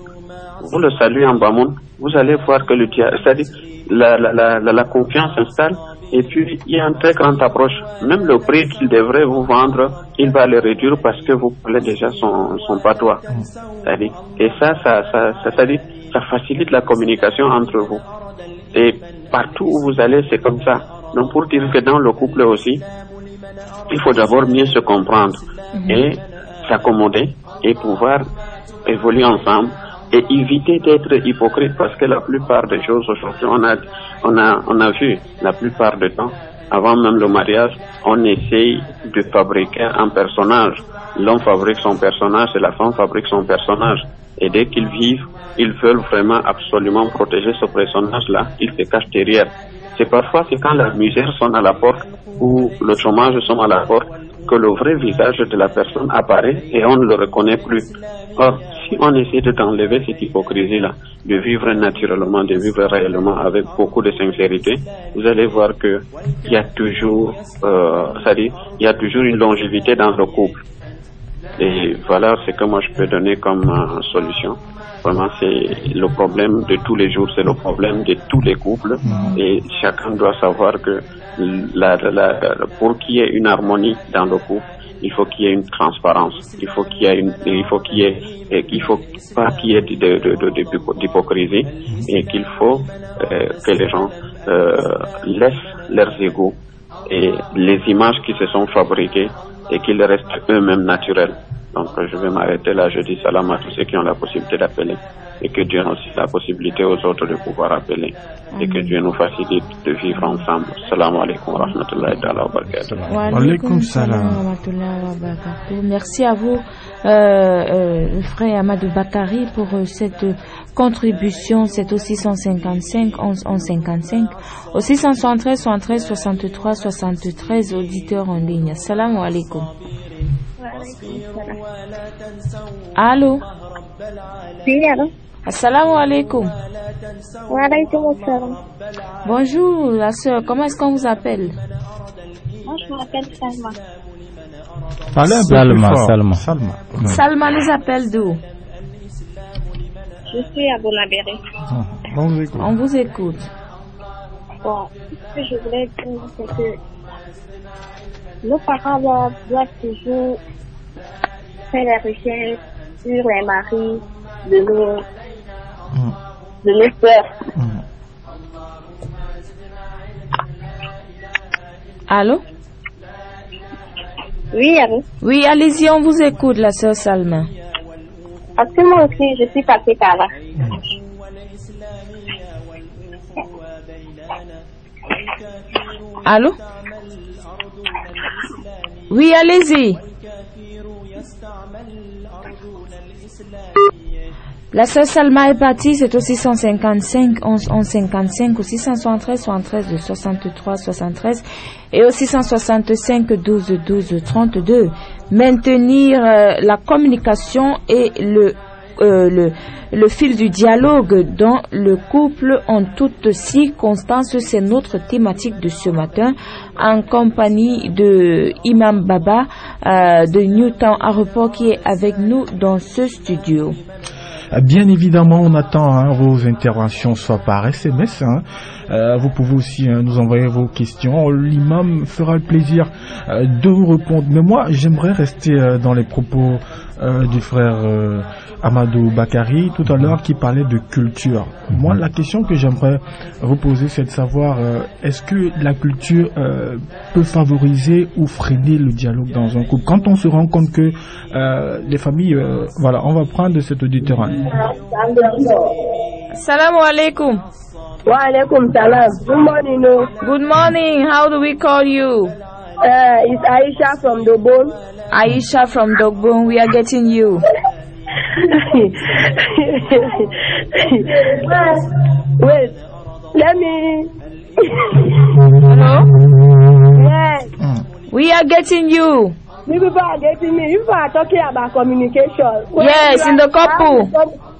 Vous le saluez en bamoun, vous allez voir que c'est-à-dire la confiance s'installe. Et puis, il y a une très grande approche. Même le prix qu'il devrait vous vendre, il va le réduire parce que vous parlez déjà son patois. C'est-à-dire, et ça facilite la communication entre vous. Et partout où vous allez, c'est comme ça. Donc, pour dire que dans le couple aussi, il faut d'abord mieux se comprendre et s'accommoder et pouvoir évoluer ensemble et éviter d'être hypocrite, parce que la plupart des choses aujourd'hui, on a vu la plupart du temps, avant même le mariage, on essaye de fabriquer un personnage. L'homme fabrique son personnage et la femme fabrique son personnage. Et dès qu'ils vivent, ils veulent vraiment absolument protéger ce personnage-là. Ils se cachent derrière. C'est parfois quand la misère sonne à la porte ou le chômage sonne à la porte que le vrai visage de la personne apparaît et on ne le reconnaît plus. Or, si on essaie d'enlever cette hypocrisie-là, de vivre naturellement, de vivre réellement avec beaucoup de sincérité, vous allez voir que il y a toujours, il y a toujours une longévité dans le couple. Et voilà ce que moi je peux donner comme solution. Vraiment, c'est le problème de tous les jours, c'est le problème de tous les couples. Et chacun doit savoir que pour qu'il y ait une harmonie dans le couple, il faut qu'il y ait une transparence. Il faut pas qu'il y ait d'hypocrisie et qu'il faut que les gens laissent leurs égos et les images qui se sont fabriquées et qu'ils restent eux-mêmes naturels. Donc je vais m'arrêter là, je dis salam à tous ceux qui ont la possibilité d'appeler et que Dieu donne aussi la possibilité aux autres de pouvoir appeler et que Dieu nous facilite de vivre ensemble. Salam alaikum wa rahmatullahi wa barakatuh. Wa alaikum salam wa rahmatullahi wa barakatuh. Merci à vous, frère Amadou Bakari, pour cette contribution. C'est au 655 11 11 55, au 673 73 63 73, auditeurs en ligne. Salam alaikum. Allô? Oui, allô? Assalamu alaikum. Wa alaikum assalam. Bonjour, la sœur. Comment est-ce qu'on vous appelle? Moi, je m'appelle Salma. Salma nous appelle d'où? Je suis à Bonabéré. On vous écoute. Bon, ce que je voulais dire, c'est que nos parents doivent toujours faire des recherches sur les maris de nos sœurs. Allô? Oui, allô? Oui, allez-y, on vous écoute, la sœur Salma. Parce que moi aussi, je suis passée par là. Allô? Oui, allez-y. La sœur Salma est partie, c'est au 655 11 11 55, au 673 73 63 73 et au 665 12 12 32. Maintenir la communication et le le fil du dialogue dans le couple en toutes circonstances. C'est notre thématique de ce matin en compagnie de Imam Baba de Newtown Aéroport qui est avec nous dans ce studio. Bien évidemment, on attend vos interventions, soit par SMS. Vous pouvez aussi nous envoyer vos questions. L'imam fera le plaisir de vous répondre. Mais moi, j'aimerais rester dans les propos du frère Amadou Bakari tout à l'heure qui parlait de culture. Moi, la question que j'aimerais vous poser, c'est de savoir est-ce que la culture peut favoriser ou freiner le dialogue dans un couple? Quand on se rend compte que les familles, voilà, on va prendre cet auditeur. Salam alaikum. Wa alaikum salam. Good morning. Good morning. How do we call you? It's Aisha from Dogbon. Aisha from Dogbon. We are getting you. Wait. Let me. Hello? Yes. We are getting you. You people are getting me. You people are talking about communication. Yes, in the couple.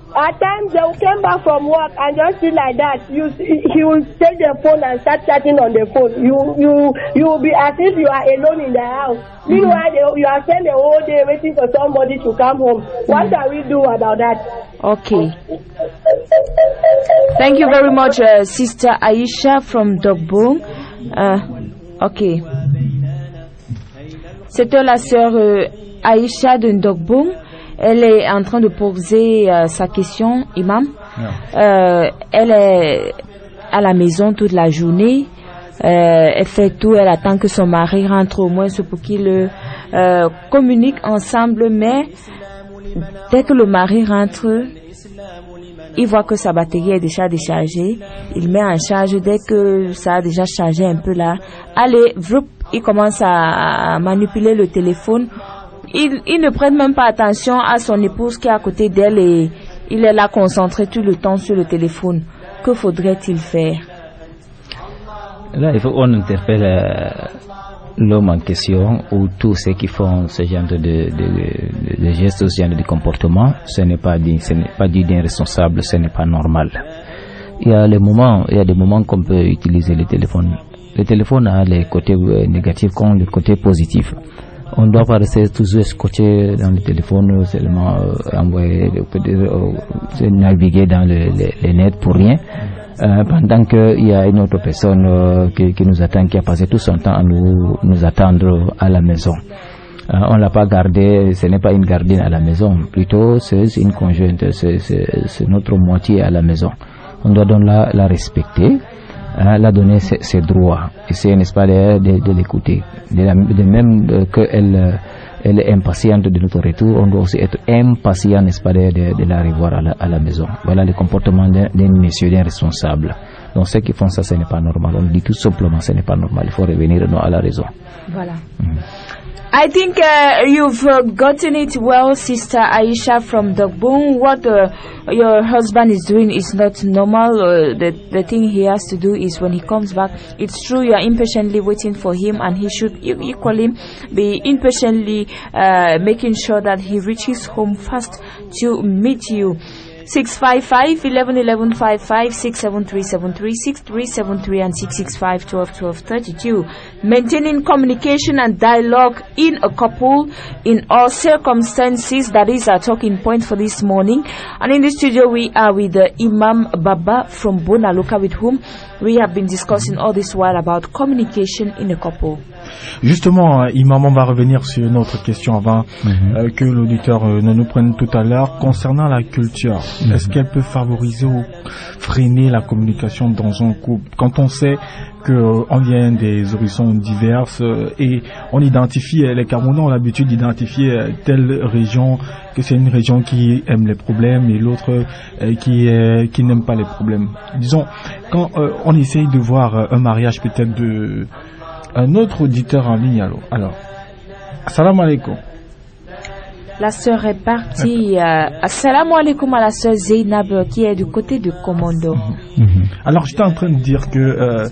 At times they will come back from work and just feel like that. He will take the phone and start chatting on the phone. You will be as if you are alone in the house. Meanwhile, you are spending the whole day waiting for somebody to come home. What shall we do about that? Okay. Thank you very much, Sister Aisha from Dogbon. Okay. C'était la sœur Aisha de Dogbon. Elle est en train de poser sa question, Imam. Elle est à la maison toute la journée. Elle fait tout, elle attend que son mari rentre au moins pour qu'ils communiquent ensemble. Mais dès que le mari rentre, il voit que sa batterie est déjà déchargée. Il met en charge. Dès que ça a déjà chargé un peu là, allez, il commence à manipuler le téléphone. Il ne prête même pas attention à son épouse qui est à côté d'elle et il est là concentré tout le temps sur le téléphone. Que faudrait-il faire? Là, il faut qu'on interpelle l'homme en question ou tous ceux qui font ce genre de gestes, ce genre de comportement. Ce n'est pas dit d'un responsable, ce n'est pas normal. Il y a des moments qu'on peut utiliser le téléphone. Le téléphone a les côtés négatifs comme les côtés positifs. On ne doit pas rester toujours scotché dans le téléphone, seulement naviguer dans les net pour rien. Pendant qu'il y a une autre personne qui nous attend, qui a passé tout son temps à nous attendre à la maison. On l'a pas gardé, ce n'est pas une gardienne à la maison, plutôt c'est une conjointe, c'est notre moitié à la maison. On doit donc la respecter. La donner ses droits, essayer, n'est-ce pas, de l'écouter. De même qu'elle est impatiente de notre retour, on doit aussi être impatient, n'est-ce pas, de la revoir à la maison. Voilà le comportement d'un monsieur, d'un responsable. Donc ceux qui font ça, ce n'est pas normal. On dit tout simplement, ce n'est pas normal. Il faut revenir à la raison. Voilà. I think you've gotten it well, Sister Aisha from Dogbon. What your husband is doing is not normal. The thing he has to do is when he comes back, it's true you are impatiently waiting for him, and he should equally be impatiently making sure that he reaches home fast to meet you. 655 11 11 55 673 73 6373 and 665 12 12 32. Maintaining communication and dialogue in a couple in all circumstances, that is our talking point for this morning. And in the studio we are with Imam Baba from Bonaluka, with whom we have been discussing all this while about communication in a couple. Justement, Imam, on va revenir sur notre question avant que l'auditeur ne nous prenne tout à l'heure concernant la culture. Est-ce qu'elle peut favoriser ou freiner la communication dans un couple? Quand on sait qu'on vient des horizons diverses et on identifie, les Camerounais ont l'habitude d'identifier telle région, que c'est une région qui aime les problèmes et l'autre qui n'aime pas les problèmes. Disons, quand on essaye de voir un mariage peut-être de un autre auditeur en ligne, alors, assalamu alaikum. La sœur est partie. Assalamu alaikum à la sœur Zeynab qui est du côté de Commando. Alors j'étais en train de dire que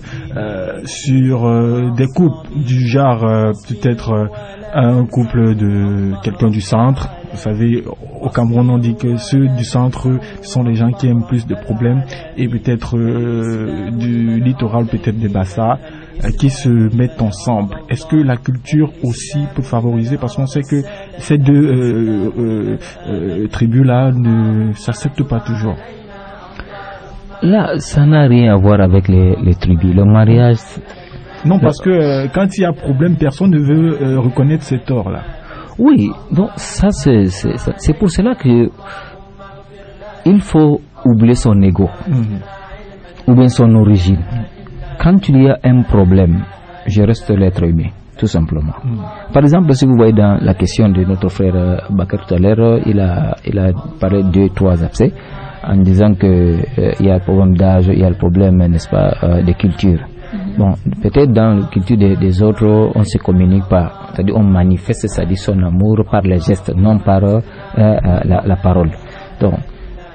sur des couples du genre peut-être un couple de quelqu'un du centre, Vous savez, au Cameroun, on dit que ceux du centre sont les gens qui aiment plus de problèmes et peut-être du littoral, peut-être des bassins, qui se mettent ensemble. Est-ce que la culture aussi peut favoriser, parce qu'on sait que ces deux tribus-là ne s'acceptent pas toujours? Là, ça n'a rien à voir avec les tribus. Le mariage... Non, parce que quand il y a problème, personne ne veut reconnaître ces torts-là. Oui, donc ça c'est pour cela que il faut oublier son ego, ou bien son origine. Quand il y a un problème, je reste l'être humain, tout simplement. Par exemple, si vous voyez dans la question de notre frère Bakar tout à l'heure, il a parlé de 2-3 abcès en disant que il y a le problème d'âge, il y a le problème, n'est-ce pas, de culture. Bon, peut-être dans la culture des autres, on ne se communique pas, c'est-à-dire on manifeste, c'est-à-dire son amour par les gestes, non par la parole. Donc,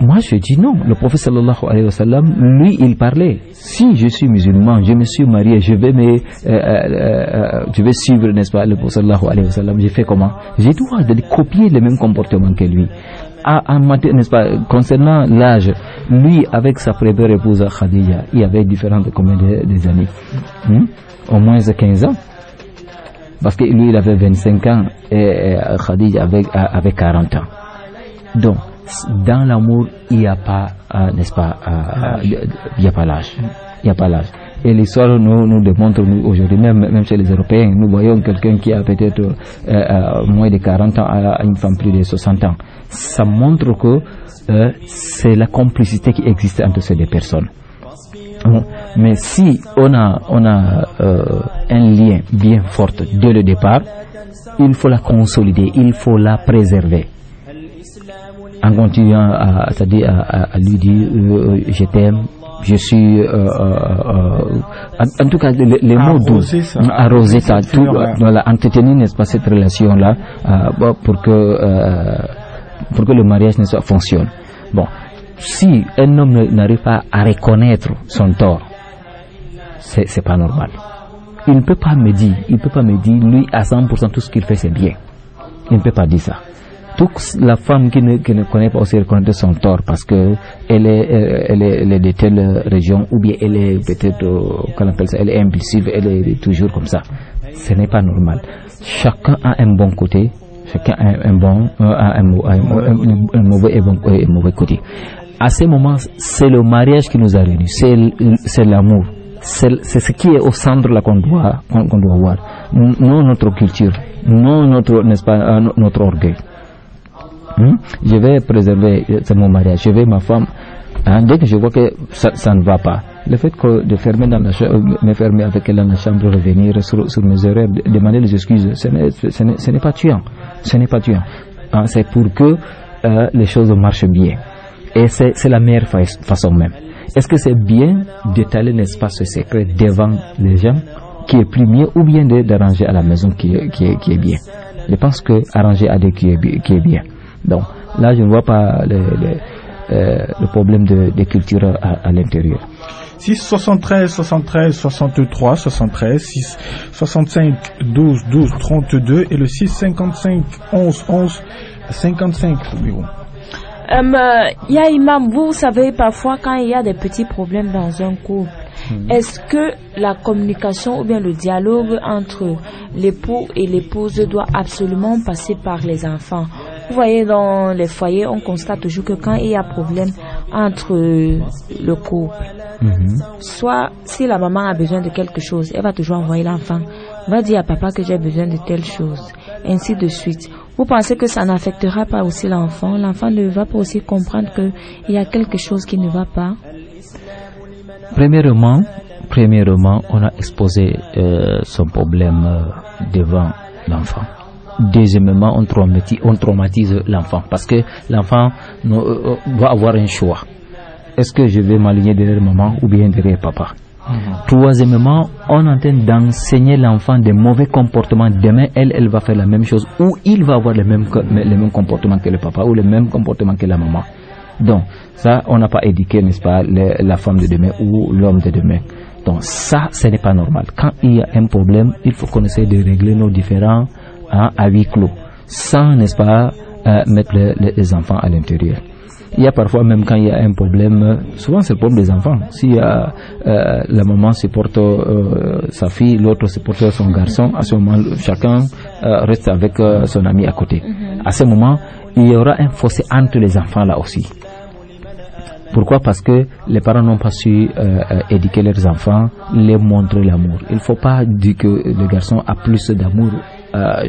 moi je dis non, le prophète sallallahu alayhi wa sallam, lui il parlait, si je suis musulman, je me suis marié, je vais suivre, n'est-ce pas, le prophète sallallahu alayhi wa sallam, je fais comment? J'ai droit de copier le même comportement que lui. N'est-ce pas, concernant l'âge, lui avec sa première épouse Khadija, il y avait différentes combien des années, au moins 15 ans, parce que lui il avait 25 ans et Khadija avait 40 ans. Donc dans l'amour il n'y a pas n'est-ce pas, il n'y a pas l'âge, il n'y a pas l'âge. Et l'histoire nous démontre, nous, aujourd'hui, même chez les Européens, nous voyons quelqu'un qui a peut-être moins de 40 ans à une femme plus de 60 ans. Ça montre que c'est la complicité qui existe entre ces deux personnes. Mais si on a un lien bien fort dès le départ, il faut la consolider, il faut la préserver. En continuant c'est-à-dire à lui dire je t'aime, je suis en tout cas les mots doux, arroser ça, tout, voilà, entretenir, n'est-ce pas, cette relation là pour que le mariage, n'est-ce pas, fonctionne. Bon, si un homme n'arrive pas à reconnaître son tort, c'est pas normal. Il ne peut pas me dire lui à 100% tout ce qu'il fait c'est bien. Il ne peut pas dire ça. Toute la femme qui ne connaît pas aussi reconnaître son tort parce que elle est de telle région, ou bien elle est peut-être qu'on appelle ça, elle est impulsive, elle est toujours comme ça. Ce n'est pas normal. Chacun a un bon côté, chacun a un mauvais et mauvais côté. À ce moment, c'est le mariage qui nous a réunis, c'est l'amour, c'est ce qui est au centre là qu'on doit voir. Non notre culture, non notre, n'est-ce pas, notre orgueil. Je vais préserver mon mariage, je vais ma femme. Dès que je vois que ça ne va pas, le fait que de fermer dans me fermer avec elle dans la chambre, revenir sur mes erreurs, demander les excuses, ce n'est pas tuant. Ce n'est pas tuant. C'est pour que les choses marchent bien. Et c'est la meilleure façon même. Est-ce que c'est bien d'étaler, n'est-ce pas, ce secret devant les gens qui est plus mieux, ou bien d'arranger à la maison qui est bien? Je pense que arranger à deux qui est bien. Donc là, je ne vois pas le problème de culture à l'intérieur. 6 73 73 63 73 6 65 12 12 32 et le 6 55 11 11 55 bureau. Ya Imam, vous savez, parfois quand il y a des petits problèmes dans un couple, est-ce que la communication ou bien le dialogue entre l'époux et l'épouse doit absolument passer par les enfants? Vous voyez, dans les foyers, on constate toujours que quand il y a problème entre le couple, soit si la maman a besoin de quelque chose, elle va toujours envoyer l'enfant, va dire à papa que j'ai besoin de telle chose, ainsi de suite. Vous pensez que ça n'affectera pas aussi l'enfant? L'enfant ne va pas aussi comprendre qu'il y a quelque chose qui ne va pas? Premièrement, on a exposé son problème devant l'enfant. Deuxièmement, on traumatise l'enfant parce que l'enfant va avoir un choix. Est-ce que je vais m'aligner derrière maman ou bien derrière papa? Troisièmement, on est en train d'enseigner l'enfant des mauvais comportements. Demain, elle va faire la même chose, ou il va avoir le même comportement que le papa ou le même comportement que la maman. Donc, ça, on n'a pas éduqué, n'est-ce pas, la femme de demain ou l'homme de demain. Donc, ça, ce n'est pas normal. Quand il y a un problème, il faut qu'on essaie de régler nos différends à huis clos, sans, n'est-ce pas, mettre les enfants à l'intérieur. Il y a parfois même quand il y a un problème, souvent c'est le problème des enfants. Si la maman supporte sa fille, l'autre supporte son garçon, à ce moment chacun reste avec son ami à côté. À ce moment, il y aura un fossé entre les enfants là aussi. Pourquoi? Parce que les parents n'ont pas su éduquer leurs enfants, les montrer l'amour. Il ne faut pas dire que le garçon a plus d'amour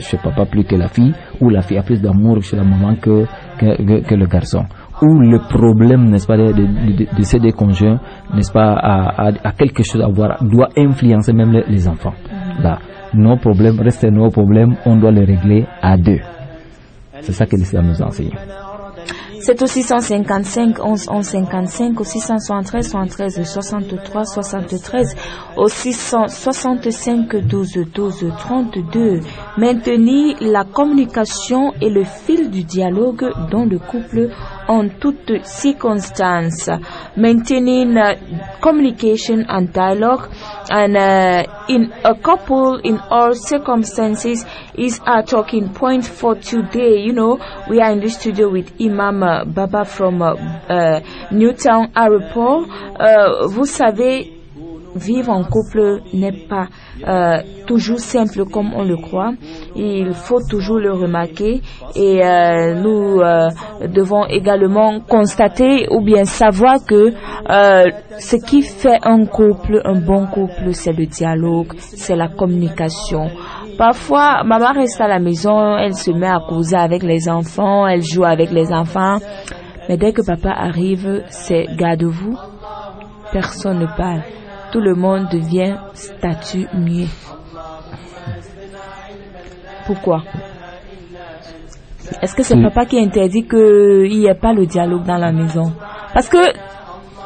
chez papa plus que la fille, ou la fille a plus d'amour chez la maman que le garçon. Ou le problème, n'est-ce pas, de ces deux conjoints, n'est-ce pas, à quelque chose à voir, doit influencer même les enfants. Là, nos problèmes restent nos problèmes, on doit les régler à deux. C'est ça que l'islam nous enseigne. C'est au 655 11 11 55, au 673 73 63 73, au 665 12 12 32. Maintenir la communication et le fil du dialogue dans le couple en toutes circonstances. Maintaining communication and dialogue and in a couple in all circumstances is our talking point for today. You know, we are in the studio with Imam Baba from Newtown Airport. Vous savez, vivre en couple n'est pas toujours simple comme on le croit. Il faut toujours le remarquer et nous devons également constater ou bien savoir que ce qui fait un couple, un bon couple, c'est le dialogue, c'est la communication. Parfois, maman reste à la maison, elle se met à causer avec les enfants, elle joue avec les enfants. Mais dès que papa arrive, c'est garde-vous, personne ne parle. Tout le monde devient statue muet. Pourquoi? Est-ce que c'est papa qui interdit qu'il n'y ait pas le dialogue dans la maison? Parce que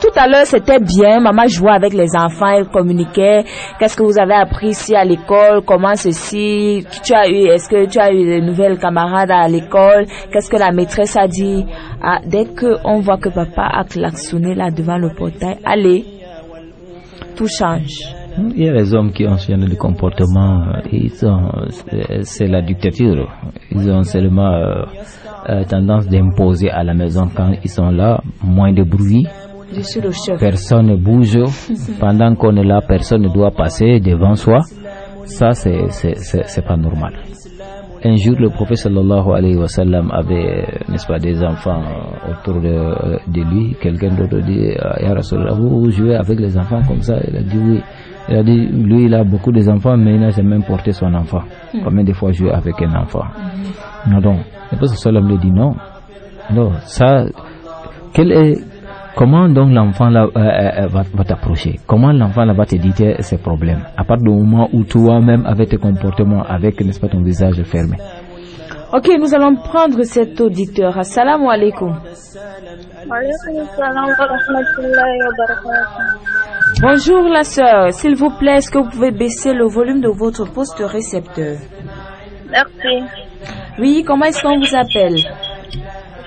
tout à l'heure c'était bien, maman jouait avec les enfants, elle communiquait. Qu'est-ce que vous avez appris ici à l'école? Comment ceci? Est-ce que tu as eu de nouvelles camarades à l'école? Qu'est-ce que la maîtresse a dit? Dès qu'on voit que papa a klaxonné là devant le portail, allez, tout change. Il y a les hommes qui ont changé de comportement, c'est la dictature. Ils ont seulement tendance d'imposer à la maison quand ils sont là, moins de bruit. Je suis le chef. Personne ne bouge. Pendant qu'on est là, personne ne doit passer devant soi. Ça, c'est pas normal. Un jour, le prophète sallallahu alayhi wa sallam avait, n'est-ce pas, des enfants autour de lui. Quelqu'un d'autre dit, Ya Rasulallah, vous jouez avec les enfants comme ça? Il a dit oui. Il a dit, lui, il a beaucoup d'enfants, mais il n'a jamais porté son enfant. Combien de fois jouer avec un enfant? Non, donc, le prophète sallallahu alayhi wa sallam lui dit non. Non, ça, comment donc l'enfant là va t'approcher? Comment l'enfant là va te dire ses problèmes? À partir du moment où toi-même avec tes comportements, avec, n'est-ce pas, ton visage fermé. Ok, nous allons prendre cet auditeur. Assalamu alaikum. Bonjour la sœur, s'il vous plaît, est-ce que vous pouvez baisser le volume de votre poste récepteur? Merci. Oui, comment est-ce qu'on vous appelle?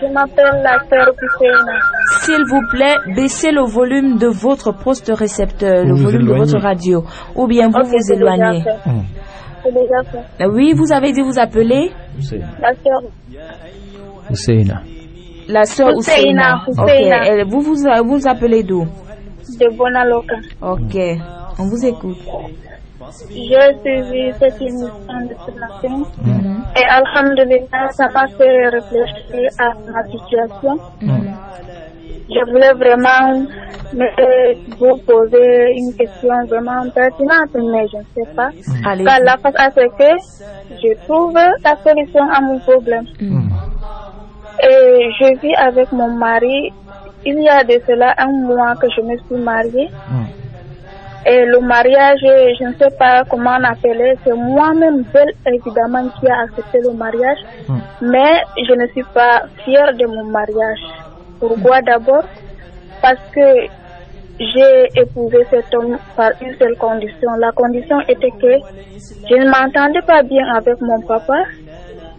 Je m'appelle la sœur Husseina. S'il vous plaît, baissez le volume de votre poste récepteur, le volume de votre radio, ou bien vous vous éloignez. C'est déjà fait. Oui, vous avez dit vous appelez? La sœur Husseina. La sœur Husseina. Ok. Vous appelez d'où? De Bonaloka. Ok. On vous écoute. J'ai suivi cette émission de ce matin et alhamdulillah, ça m'a fait réfléchir à ma situation. Je voulais vraiment vous poser une question vraiment pertinente, mais je ne sais pas. Car la face à ce que je trouve la solution à mon problème. Et je vis avec mon mari. Il y a de cela un mois que je me suis mariée. Et le mariage, je ne sais pas comment on appelle, c'est moi-même seule évidemment qui a accepté le mariage, mais je ne suis pas fière de mon mariage. Pourquoi d'abord? Parce que j'ai épousé cet homme par une seule condition. La condition était que je ne m'entendais pas bien avec mon papa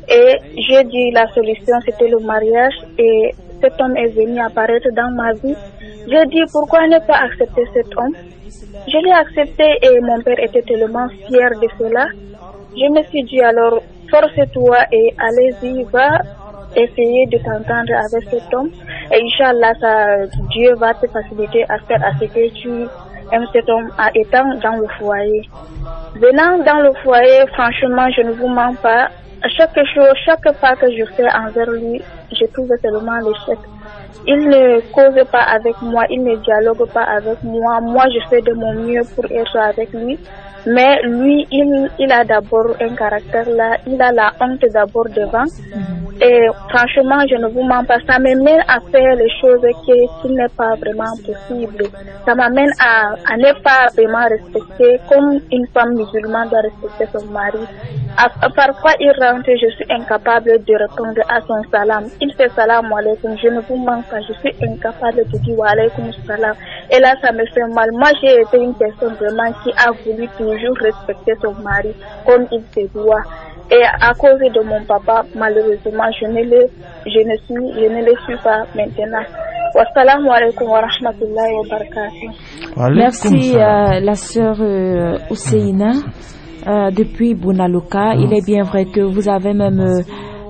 et j'ai dit la solution c'était le mariage et cet homme est venu apparaître dans ma vie. J'ai dit pourquoi ne pas accepter cet homme? Je l'ai accepté et mon père était tellement fier de cela. Je me suis dit alors, force-toi et allez-y, va essayer de t'entendre avec cet homme. Et Inch'Allah, Dieu va te faciliter à faire à ce que tu aimes cet homme en étant dans le foyer. Venant dans le foyer, franchement, je ne vous mens pas. Chaque pas que je fais envers lui, je trouve seulement l'échec. Il ne cause pas avec moi, il ne dialogue pas avec moi. Moi, je fais de mon mieux pour être avec lui. Mais lui, il a d'abord un caractère là, il a la honte d'abord devant. Et franchement, je ne vous mens pas, ça m'amène à faire les choses qui n'est pas vraiment possible. Ça m'amène à ne pas vraiment respecter comme une femme musulmane doit respecter son mari. Parfois, il rentre, je suis incapable de répondre à son salam. Il fait salam alaikum, je ne vous mens pas, je suis incapable de dire wa alaikum salam. Et là, ça me fait mal. Moi, j'ai été une personne vraiment qui a voulu toujours respecter son mari comme il se doit. Et à cause de mon papa, malheureusement, je ne le suis pas maintenant. Wassalamu alaikum wa rahmatullahi wa barakatuh. Merci la sœur Ousseina depuis Bunaloka. Il est bien vrai que vous avez même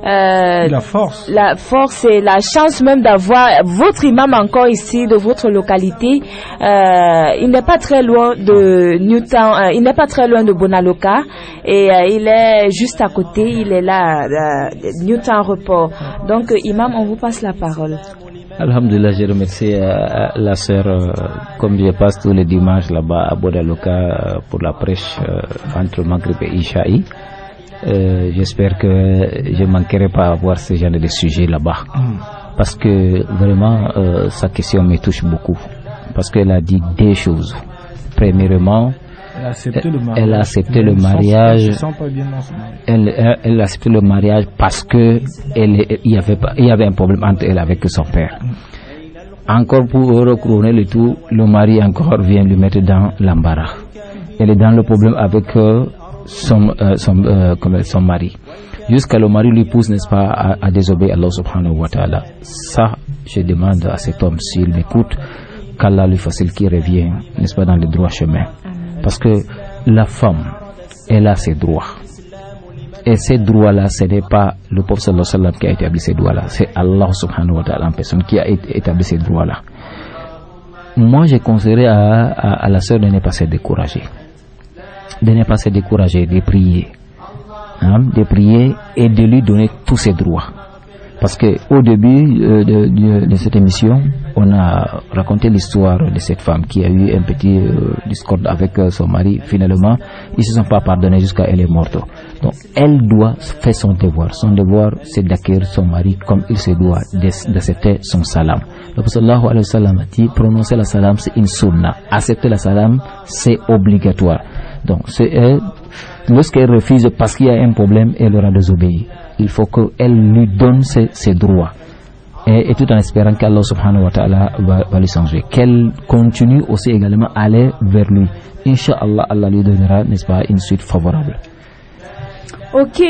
la force et la chance même d'avoir votre imam encore ici de votre localité. Il n'est pas très loin de Newtown, il n'est pas très loin de Bunaloka et il est juste à côté, il est là, Newtown Report. Donc imam, on vous passe la parole. Alhamdulillah, je remercie la sœur, comme je passe tous les dimanches là-bas à Bunaloka pour la prêche entre Maghreb et Ishaï. J'espère que je ne manquerai pas à voir ce genre de sujet là-bas. Parce que vraiment, sa question me touche beaucoup. Parce qu'elle a dit deux choses. Premièrement, elle a accepté le mariage. Elle a accepté le mariage parce que il y avait un problème entre elle avec son père. Encore pour recouronner le tout, le mari encore vient lui mettre dans l'embarras. Elle est dans le problème avec son mari. Jusqu'à le mari lui pousse, n'est-ce pas, à désobéir à Allah subhanahu wa ta'ala. Ça, je demande à cet homme, s'il m'écoute, qu'Allah lui facilite qu'il revienne, n'est-ce pas, dans le droit chemin. Parce que la femme, elle a ses droits. Et ces droits-là, ce n'est pas le prophète sallallahu alayhi wa sallam qui a établi ces droits-là. C'est Allah subhanahu wa ta'ala en personne qui a établi ces droits-là. Moi, j'ai conseillé à la sœur de ne pas se décourager. De ne pas se décourager, de prier. De prier et de lui donner tous ses droits. Parce que au début de cette émission, on a raconté l'histoire de cette femme qui a eu un petit discorde avec son mari. Finalement, ils ne se sont pas pardonnés jusqu'à elle est morte. Donc, elle doit faire son devoir. Son devoir, c'est d'accueillir son mari comme il se doit, d'accepter son salam. Le prophète sallallahu alayhi wa sallam a dit, prononcer la salam, c'est une sunna. Accepter la salam, c'est obligatoire. Donc, lorsqu'elle refuse parce qu'il y a un problème, elle aura désobéi. Il faut qu'elle lui donne ses droits. Et tout en espérant qu'Allah subhanahu wa ta'ala va lui changer. Qu'elle continue aussi également à aller vers lui. Inch'Allah, Allah lui donnera, n'est-ce pas, une suite favorable. Ok,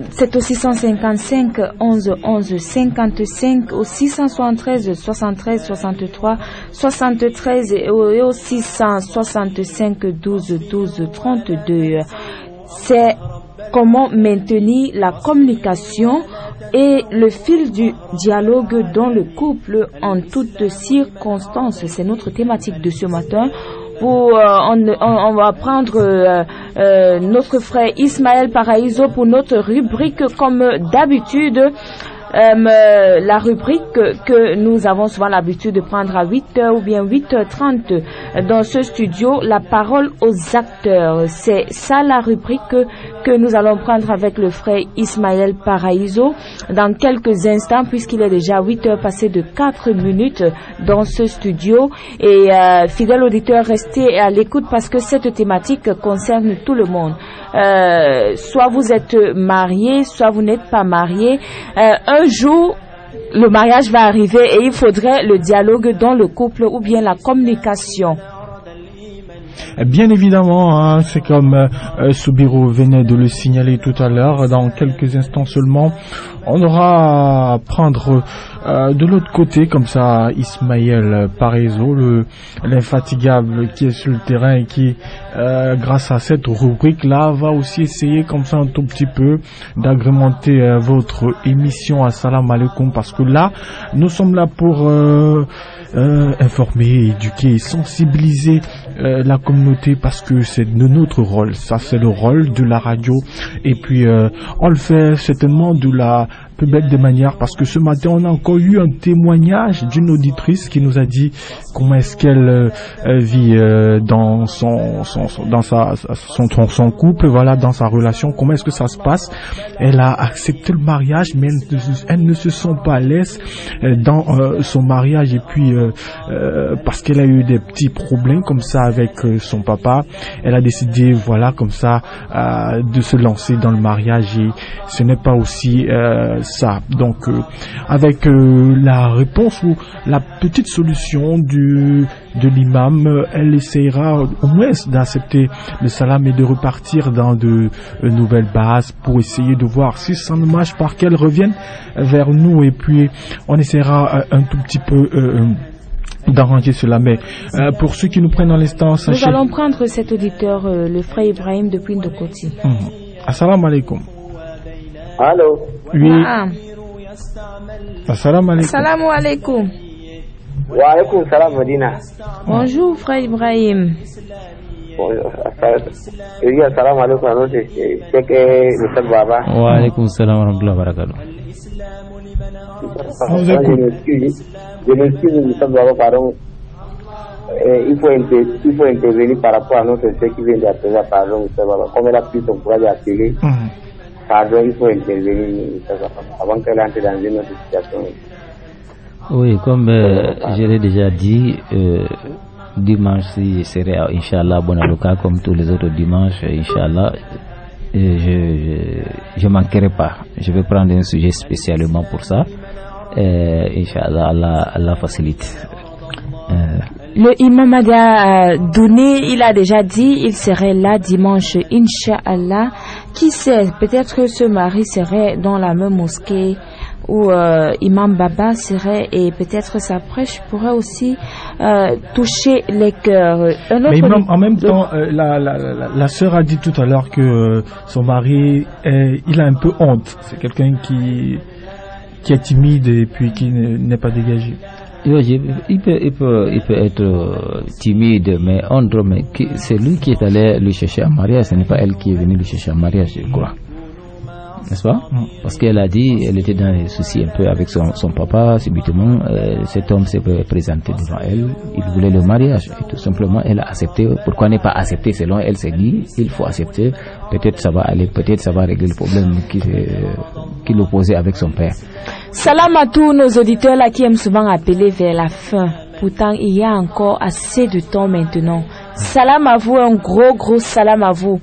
c'est au 655 11 11 55, au 673 73 63 73 et au 665 12 12 32. C'est comment maintenir la communication et le fil du dialogue dans le couple en toutes circonstances. C'est notre thématique de ce matin. On va prendre notre frère Ismaël Paraïso pour notre rubrique comme d'habitude. La rubrique que nous avons souvent l'habitude de prendre à 8h ou bien 8h30 dans ce studio, la parole aux acteurs. C'est ça la rubrique que nous allons prendre avec le frère Ismaël Paraïso dans quelques instants, puisqu'il est déjà 8h passé de 4 minutes dans ce studio. Et fidèles auditeurs, restez à l'écoute parce que cette thématique concerne tout le monde. Soit vous êtes marié, soit vous n'êtes pas marié. Un jour, le mariage va arriver et il faudrait le dialogue dans le couple ou bien la communication. Bien évidemment, hein, c'est comme Soubirou venait de le signaler tout à l'heure, dans quelques instants seulement, on aura à prendre de l'autre côté, comme ça, Ismaël Parezo, l'infatigable qui est sur le terrain et qui, grâce à cette rubrique-là, va aussi essayer comme ça un tout petit peu d'agrémenter votre émission Assalamu alaikum, parce que là, nous sommes là pour informer, éduquer et sensibiliser la communauté, parce que c'est de notre rôle. Ça, c'est le rôle de la radio. Et puis, on le fait certainement de la plus belle des manières, parce que ce matin, on a encore eu un témoignage d'une auditrice qui nous a dit comment est-ce qu'elle vit dans son couple, voilà, dans sa relation, comment est-ce que ça se passe. Elle a accepté le mariage, mais elle ne se sent pas à l'aise dans son mariage, et puis parce qu'elle a eu des petits problèmes comme ça avec son papa, elle a décidé, voilà, comme ça, de se lancer dans le mariage, et ce n'est pas aussi ça. Donc avec la réponse ou la petite solution de l'imam, elle essaiera au moins d'accepter le salam et de repartir dans de nouvelles bases pour essayer de voir si ça ne marche pas, qu'elle revienne vers nous, et puis on essaiera un tout petit peu d'arranger cela. Mais pour ceux qui nous prennent dans l'instant, sachez... Nous allons prendre cet auditeur, le frère Ibrahim depuis Ndokoti. Assalamu alaikum. Allô. Oui. Assalamu alaikum. Assalamu alaikum. Wa alaikum salam Medina. Bonjour frère Ibrahim. Assalamu alaikum. C'est que le Baba. Wa alaikum salam wa rahmatullahi wa barakatuh. Je m'excuse, M. Baba, pardon. Il faut intervenir par rapport à notre sœur qui vient d'appeler, pardon, M. Baba. Comme elle a pris son courage d'appeler, pardon, il faut intervenir, M. Baba, avant qu'elle entre dans une autre situation. Oui, comme je l'ai déjà dit, dimanche, je serai, Inch'Allah, Bonaluka, comme tous les autres dimanches, Inch'Allah. Je manquerai pas. Je vais prendre un sujet spécialement pour ça. Inch'Allah, Allah facilite. Le imam a donné, il a déjà dit, il serait là dimanche, Inch'Allah. Qui sait, peut-être que ce mari serait dans la même mosquée où Imam Baba serait, et peut-être sa prêche pourrait aussi toucher les cœurs. Mais imam, en même temps, la sœur a dit tout à l'heure que son mari, il a un peu honte. C'est quelqu'un qui est timide et puis qui n'est pas dégagé. Il peut être timide, mais honte, mais c'est lui qui est allé lui chercher un mariage, ce n'est pas elle qui est venue lui chercher un mariage, je crois. N'est-ce pas? Parce qu'elle a dit, elle était dans des soucis un peu avec son papa, subitement, cet homme s'est présenté devant elle, il voulait le mariage, et tout simplement, elle a accepté. Pourquoi ne pas accepter? Selon elle s'est dit, il faut accepter, peut-être ça va aller, peut-être ça va régler le problème qui l'opposait avec son père. Salam à tous nos auditeurs là qui aiment souvent appeler vers la fin. Pourtant, il y a encore assez de temps maintenant. Salam à vous, un gros salam à vous.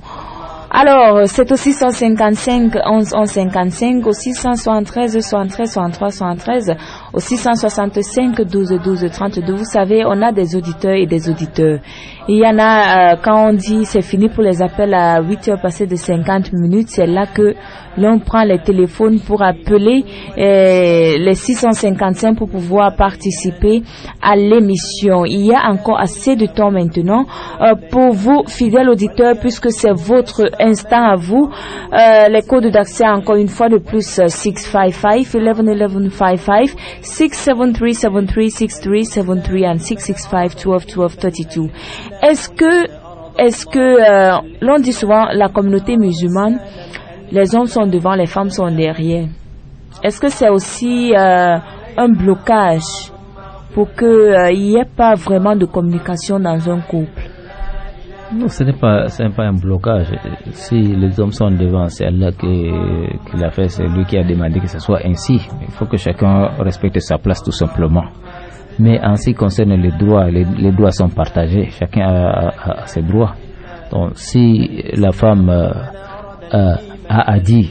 Alors, c'est au 655 11 11 55, au 673 73 63 73, au 665 12 12 32. Vous savez, on a des auditeurs et des auditeurs. Il y en a, quand on dit c'est fini pour les appels à 8 heures passées de 50 minutes, c'est là que l'on prend les téléphones pour appeler les 655 pour pouvoir participer à l'émission. Il y a encore assez de temps maintenant pour vous, fidèles auditeurs, puisque c'est votre instant à vous. Les codes d'accès, encore une fois de plus, 655 11 11 55, 673 73 63 73 and 665 12 12 32. Est-ce que l'on dit souvent la communauté musulmane, les hommes sont devant, les femmes sont derrière. Est-ce que c'est aussi un blocage pour qu'il n'y ait pas vraiment de communication dans un couple? Non, ce n'est pas un blocage. Si les hommes sont devant, c'est Allah qui l'a fait, c'est lui qui a demandé que ce soit ainsi. Il faut que chacun respecte sa place tout simplement. Mais en ce qui concerne les droits, les droits sont partagés. Chacun a ses droits. Donc, si la femme a dit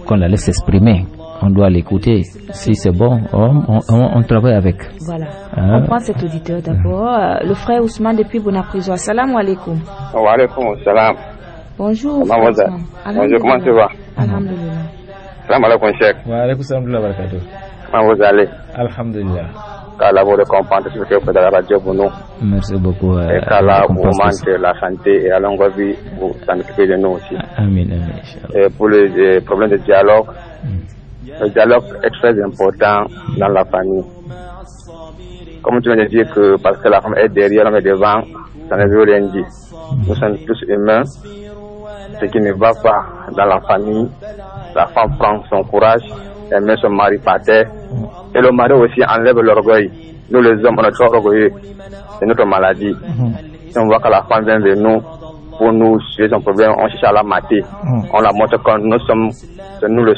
qu'on la laisse s'exprimer, on doit l'écouter. Si c'est bon, on travaille avec. Voilà. On prend cet auditeur d'abord. Le frère Ousmane depuis Bonapriso. Assalamu alaikum. Wa alaikum salam. Bonjour. Bonjour, comment tu vas? Alhamdulillah. Salam alaikum, Cheikh. Wa alaikum salam wa barakatuh. Comment vous allez? Alhamdulillah. Qu'Allah vous récompense ce que vous faites à la radio pour nous. Merci beaucoup. Et qu'Allah vous augmente la santé et la longue vie pour s'en occuper de nous aussi. Amen, amen. Et pour les problèmes de dialogue, le dialogue est très important dans la famille. Comme tu viens de dire que parce que la femme est derrière, l'homme est devant, ça ne veut rien dire. Nous sommes tous humains. Ce qui ne va pas dans la famille, la femme prend son courage, elle met son mari par terre. Et le mari aussi enlève l'orgueil. Nous les hommes, on est trop orgueilleux. C'est notre maladie. Si on voit que la femme vient vers nous, pour nous suivre son problème, on cherche à la mater. On la montre que nous sommes, c'est nous le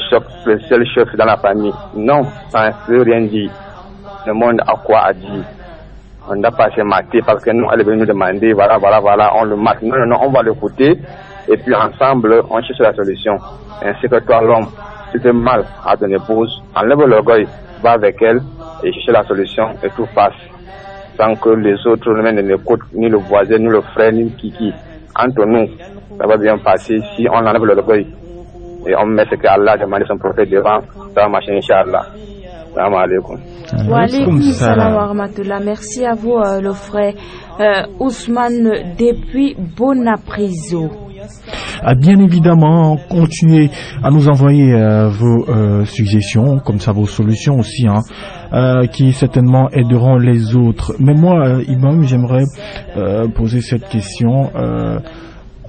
seul chef dans la famille. Non, ça ne veut rien dire. Le monde a quoi à dire. On n'a pas à se mater parce que nous, elle est venue nous demander, voilà, on le mate. Non, on va l'écouter. Et puis ensemble, on cherche la solution. Ainsi que toi, l'homme, si tu fais mal à ton épouse, enlève l'orgueil. Va avec elle et chercher la solution et tout passe sans que les autres ne l'écoutent, ni le voisin, ni le frère, ni le kiki. Entre nous, ça va bien passer si on enlève l'orgueil et on met ce qu'Allah a demandé son prophète devant, ça va marcher, Inch'Allah. Salam alaikum. Wa alaikum salam wa rahmatullah. Merci à vous, le frère Ousmane depuis Bonapriso. Bien évidemment, continuez à nous envoyer vos suggestions, comme ça vos solutions aussi, qui certainement aideront les autres. Mais moi, Imam, j'aimerais poser cette question.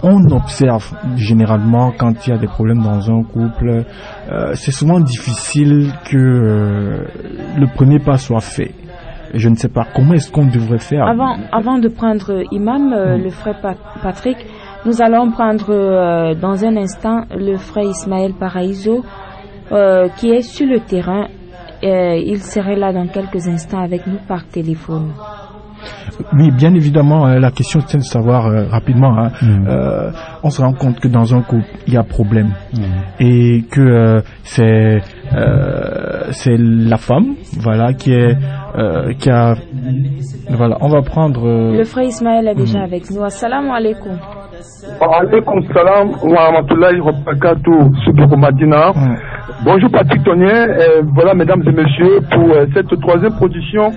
On observe généralement quand il y a des problèmes dans un couple, c'est souvent difficile que le premier pas soit fait. Je ne sais pas comment est-ce qu'on devrait faire. Avant de prendre Imam, le frère Patrick, nous allons prendre dans un instant le frère Ismaël Paraïso qui est sur le terrain. Il serait là dans quelques instants avec nous par téléphone. Oui, bien évidemment, la question c'est de savoir rapidement. On se rend compte que dans un couple, il y a problème et que c'est la femme, voilà, qui a. Voilà, on va prendre. Le frère Ismaël est déjà avec nous. Assalamu alaikum. Wa alaikum salam wa rahmatullahi wa barakatuh. Soudou Madina. Bonjour Patrick Tonnier. Voilà, mesdames et messieurs, pour cette troisième production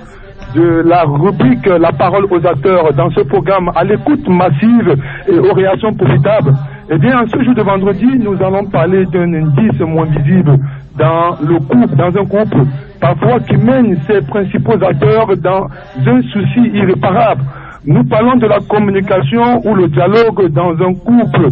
de la rubrique La parole aux acteurs dans ce programme à l'écoute massive et aux réactions profitables. Eh bien, ce jour de vendredi, nous allons parler d'un indice moins visible dans le couple, dans un couple, parfois qui mène ses principaux acteurs dans un souci irréparable. Nous parlons de la communication ou le dialogue dans un couple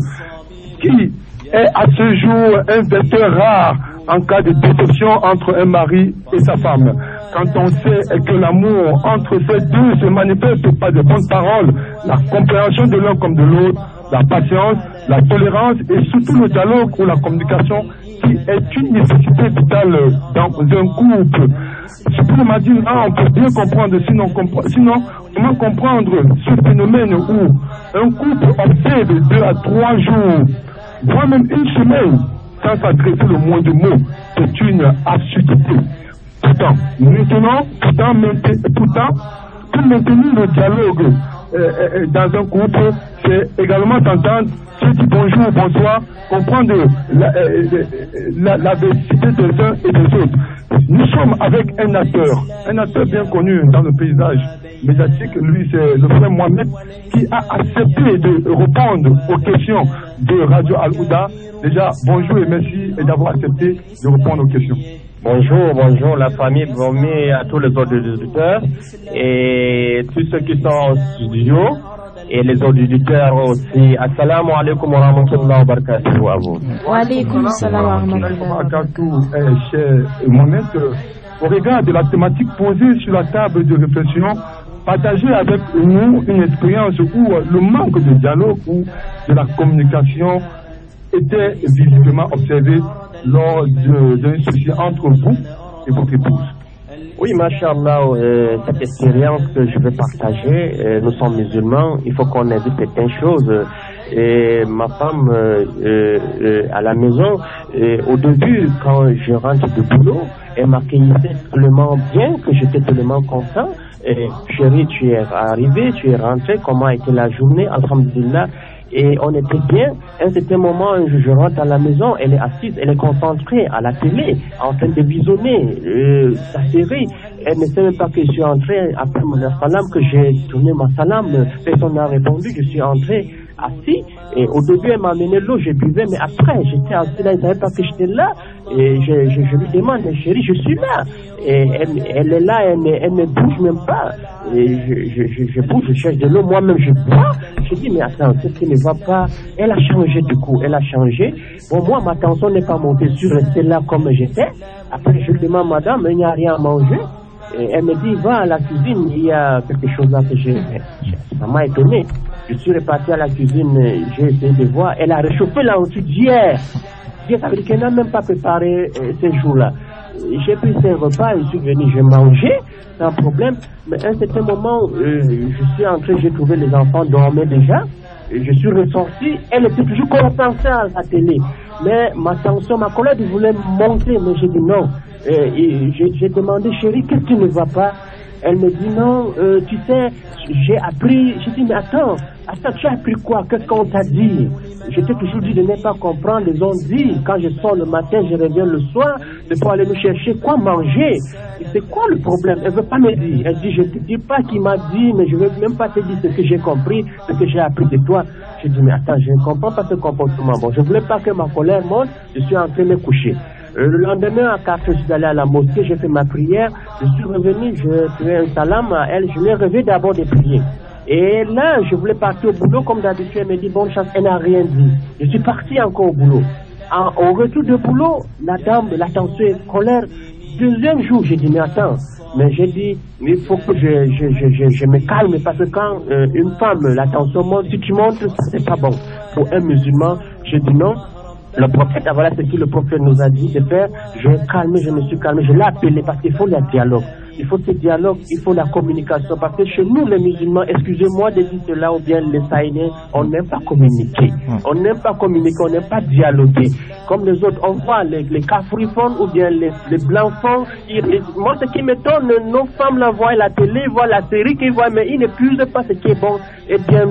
qui est à ce jour un vecteur rare en cas de déception entre un mari et sa femme. Quand on sait que l'amour entre ces deux se manifeste par de bonnes paroles, la compréhension de l'un comme de l'autre, la patience, la tolérance et surtout le dialogue ou la communication qui est une nécessité vitale dans un couple. Pour Madina, on peut bien comprendre, sinon comment comprendre ce phénomène où un couple observe 2 à 3 jours, voire même une semaine, sans s'adresser le moins de mots, c'est une absurdité. Pourtant, pour maintenir le dialogue dans un couple, c'est également d'entendre ceux qui bonjour, bonsoir, comprendre l'adversité des uns et des autres. Nous sommes avec un acteur bien connu dans le paysage médiatique, lui c'est le frère Mohamed, qui a accepté de répondre aux questions de Radio Al-Ouda. Déjà, bonjour et merci d'avoir accepté de répondre aux questions. Bonjour la famille, bonjour à tous les autres auditeurs et tous ceux qui sont au studio et les auditeurs aussi. Assalamu alaikum wa rahmatullahi wa barakatuh à vous. Wa alaikum salam wa rahmatullahi wa barakatuh. Cher Mohamed, au regard de la thématique posée sur la table de réflexion, partagez avec nous une expérience où le manque de dialogue ou de la communication était visiblement observé lors d'un souci entre vous et votre épouse. Oui, Masha'Allah, cette expérience que je vais partager, nous sommes musulmans, il faut qu'on évite certaines choses. Et ma femme à la maison, au début, quand je rentre du boulot, elle m'accueillait tellement bien que j'étais tellement content. Chérie, tu es arrivé, tu es rentré, comment a été la journée, alhamdulillah. Et on était bien. À un certain moment, je rentre à la maison, elle est assise, elle est concentrée à la télé, en train de visionner sa série. Elle ne sait même pas que je suis entré, après mon salam, que j'ai tourné ma salam, personne n'a répondu, je suis entré assis. Et au début, elle m'a amené l'eau, je buvais, mais après, j'étais assis là, elle ne savait pas que j'étais là. Et je lui demande, chérie, je suis là. Et elle est là, elle ne bouge même pas. Et je bouge, je cherche de l'eau, moi-même je bois. Je dis, mais attends, ce qui ne va pas. Elle a changé du coup, elle a changé. Bon, moi, ma tension n'est pas montée, je suis resté là comme j'étais. Après, je lui demande, madame, il n'y a rien à manger. Et elle me dit, va à la cuisine, il y a quelque chose là que j'ai. Ça m'a étonné. Je suis reparti à la cuisine, j'ai essayé de voir. Elle a réchauffé là au-dessus d'hier. Ça veut dire qu'elle n'a même pas préparé ces jours-là. J'ai pris ces repas, je suis venu, j'ai mangé, sans problème. Mais à un certain moment, je suis entré, j'ai trouvé les enfants dormaient déjà. Je suis ressorti, elle était toujours concentrée à la télé. Mais ma tension, ma colère voulait monter, mais j'ai dit non. J'ai demandé, chérie, qu'est-ce qui ne va pas? Elle me dit non, tu sais, j'ai appris. J'ai dit mais attends, tu as appris quoi? Qu'est-ce qu'on t'a dit? Je t'ai toujours dit de ne pas comprendre. Ils ont dit, quand je sors le matin, je reviens le soir, de pas aller nous chercher quoi manger. Et c'est quoi le problème? Elle veut pas me dire. Elle dit, je te dis pas qui m'a dit, mais je veux même pas te dire ce que j'ai compris, ce que j'ai appris de toi. Je dis mais attends, je ne comprends pas ce comportement. Bon, je voulais pas que ma colère monte, je suis en train de me coucher. Le lendemain, à 4 heures, je suis allé à la mosquée, j'ai fait ma prière, je suis revenu, j'ai fait un salam à elle, je l'ai rêvé d'abord de prier. Et là, je voulais partir au boulot, comme d'habitude, elle me dit bonne chance, elle n'a rien dit. Je suis parti encore au boulot. Au retour du boulot, la dame, la tension est colère. Deuxième jour, j'ai dit, mais attends, mais j'ai dit, il faut que je me calme, parce que quand une femme, la tension monte, si tu montres, c'est pas bon. Pour un musulman, j'ai dit non. Le prophète, voilà ce que le prophète nous a dit de faire. Je me suis calmé, je l'ai appelé parce qu'il faut le dialogue. Il faut ce dialogue, il faut la communication. Parce que chez nous, les musulmans, excusez-moi de dire cela, ou bien les saïniens, on n'aime pas communiquer. On n'aime pas communiquer, on n'aime pas dialoguer. Comme les autres, on voit les Kafri font, ou bien les Blancs font. Moi, ce qui m'étonne, nos femmes la voient à la télé, voient la série qu'ils voient, mais ils n'épuisent pas ce qui est bon et bien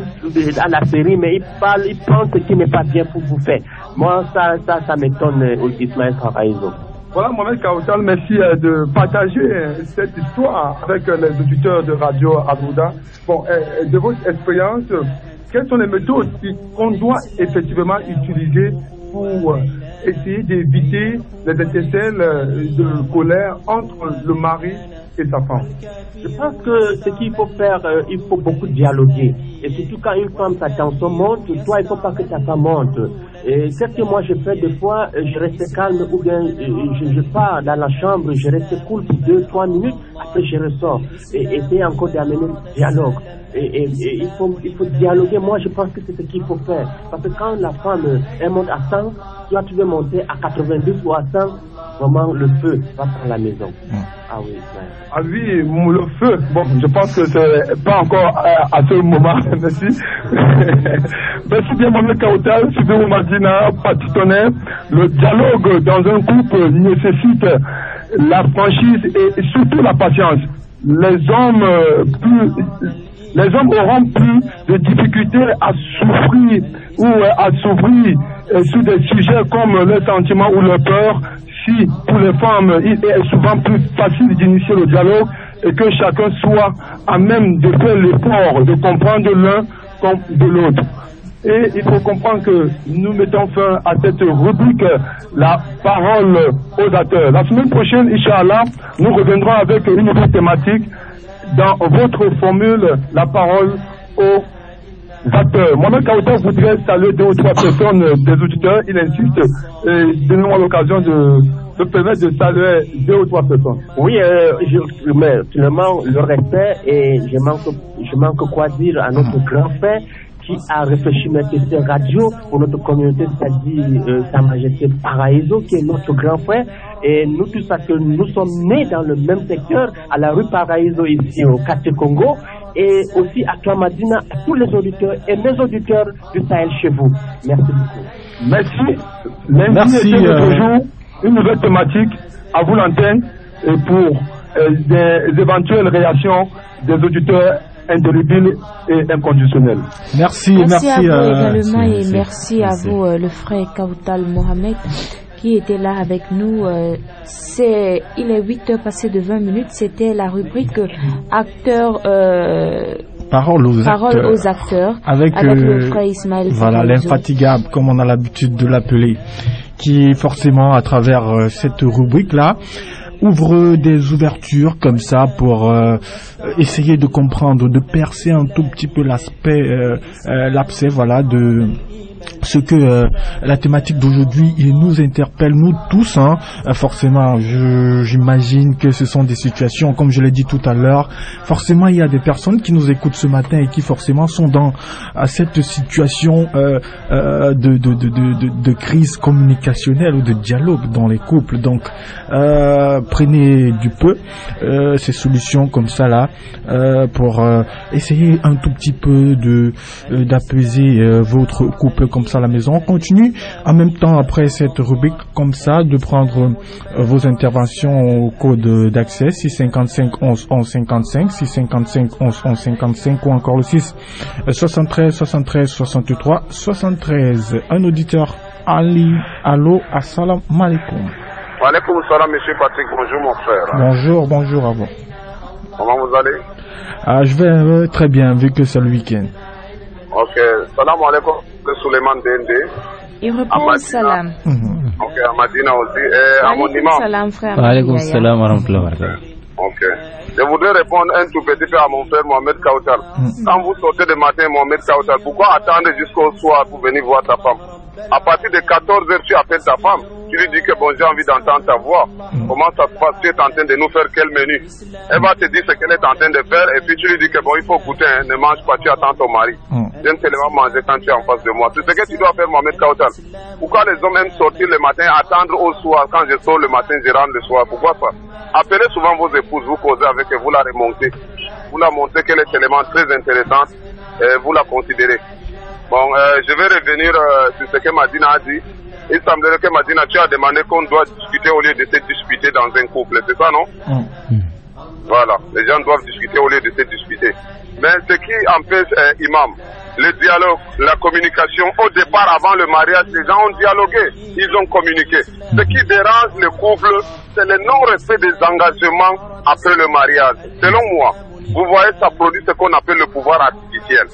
à la série, mais ils pensent ce qui n'est pas bien pour vous faire. Moi, ça m'étonne, Ismaël Faraïzo. Voilà, Mohamed Kaoutal, merci de partager cette histoire avec les auditeurs de Radio Al-Huda. Bon, de votre expérience, quelles sont les méthodes qu'on doit effectivement utiliser pour essayer d'éviter les étincelles de colère entre le mari et sa femme? Je pense que ce qu'il faut faire, il faut beaucoup dialoguer. Et surtout quand une femme, sa tension monte, toi, il ne faut pas que ta femme monte. Et ce que moi je fais des fois, je reste calme ou bien je pars dans la chambre, je reste cool pour 2-3 minutes, après je ressors. Et essayer encore d'amener le dialogue. Et il faut dialoguer. Moi je pense que c'est ce qu'il faut faire. Parce que quand la femme elle monte à 100, toi tu veux monter à 90 ou à 100, vraiment le feu va prendre la maison. Ah oui, ouais. Ah oui, le feu. Bon, je pense que c'est pas encore à ce moment. Merci. Merci bien, Mohamed Kaoutal, Subi Madina, Patitonnet. Le dialogue dans un couple nécessite la franchise et surtout la patience. Les hommes auront plus de difficultés à souffrir ou à s'ouvrir sur des sujets comme le sentiment ou la peur. Si pour les femmes, il est souvent plus facile d'initier le dialogue et que chacun soit à même de faire l'effort de comprendre l'un comme de l'autre. Et il faut comprendre que nous mettons fin à cette rubrique, la parole aux acteurs. La semaine prochaine, Inch'Allah, nous reviendrons avec une nouvelle thématique. Dans votre formule, la parole aux acteurs. Mohamed Kaoutal voudrait saluer 2 ou 3 personnes des auditeurs. Il insiste et donnez-moi l'occasion de permettre de saluer 2 ou 3 personnes. Oui, je mets finalement le respect et je manque quoi dire à notre grand frère réfléchi à mettre cette radio pour notre communauté, c'est-à-dire Sa Majesté Paraíso, qui est notre grand frère. Et nous tous, parce que nous sommes nés dans le même secteur, à la rue Paraíso, ici au quartier Congo, et aussi à Clamadina, à tous les auditeurs et les auditeurs du Sahel chez vous. Merci beaucoup. Merci. Lundi était notre jour, une nouvelle thématique, à vous l'antenne, et pour des éventuelles réactions des auditeurs indélébiles et inconditionnels. Merci à vous également et merci à vous, le frère Kautal Mohamed, qui était là avec nous. Il est 8h passées de 20 minutes. C'était la rubrique acteurs. Parole aux acteurs. Avec le frère Ismaël. Voilà, l'infatigable, comme on a l'habitude de l'appeler, qui forcément, à travers cette rubrique-là, ouvre des ouvertures comme ça pour essayer de comprendre, de percer un tout petit peu l'abcès, voilà, de ce que la thématique d'aujourd'hui, il nous interpelle, nous tous, hein. Forcément, j'imagine que ce sont des situations, comme je l'ai dit tout à l'heure, forcément il y a des personnes qui nous écoutent ce matin et qui forcément sont dans cette situation de crise communicationnelle ou de dialogue dans les couples. Donc prenez du peu ces solutions comme ça là pour essayer un tout petit peu d'apaiser votre couple comme ça à la maison. On continue en même temps après cette rubrique comme ça de prendre vos interventions au code d'accès 655 11 11 55 655 11 11 55 ou encore le 6 73 73 63 73. Un auditeur Ali, allô, assalamu alaikum. Wa alaikum salam, monsieur Patrick, bonjour mon frère. Bonjour à vous. Comment vous allez? Je vais très bien vu que c'est le week-end. Ok, salam alaikum, Suleiman Dende. Il répond salam. Ok, à Madina aussi. Et à mon imam. Salam, frère. Wa alaikum salam wa rahmatullahi wa barakatuh. Ok. Je voudrais répondre un tout petit peu à mon frère Mohamed Kautal. Quand vous sortez le matin, Mohamed Kautal, pourquoi attendre jusqu'au soir pour venir voir ta femme? À partir de 14h, tu appelles ta femme. Tu lui dis que bon, j'ai envie d'entendre ta voix. Comment ça se passe? Tu es en train de nous faire quel menu? Elle va te dire ce qu'elle est en train de faire et puis tu lui dis que bon, il faut goûter, hein, ne mange pas, tu attends ton mari. J'aime tellement manger quand tu es en face de moi. C'est ce que tu dois faire, Mohamed Kautal. Pourquoi les hommes aiment sortir le matin, attendre au soir? Quand je sors le matin, je rentre le soir. Pourquoi ça? Appelez souvent vos épouses, vous causez avec elles, vous la remontez. Vous la montrez qu'elle est tellement très intéressante et vous la considérez. Bon, je vais revenir sur ce que Madina a dit. Il semblerait que Madina, tu as demandé qu'on doit discuter au lieu de se disputer dans un couple. C'est ça, non? Voilà. Les gens doivent discuter au lieu de se disputer. Mais ce qui empêche, imam, le dialogue, la communication, au départ, avant le mariage, les gens ont dialogué. Ils ont communiqué. Ce qui dérange le couple, c'est le non-respect des engagements après le mariage. Selon moi, vous voyez, ça produit ce qu'on appelle le pouvoir artificiel.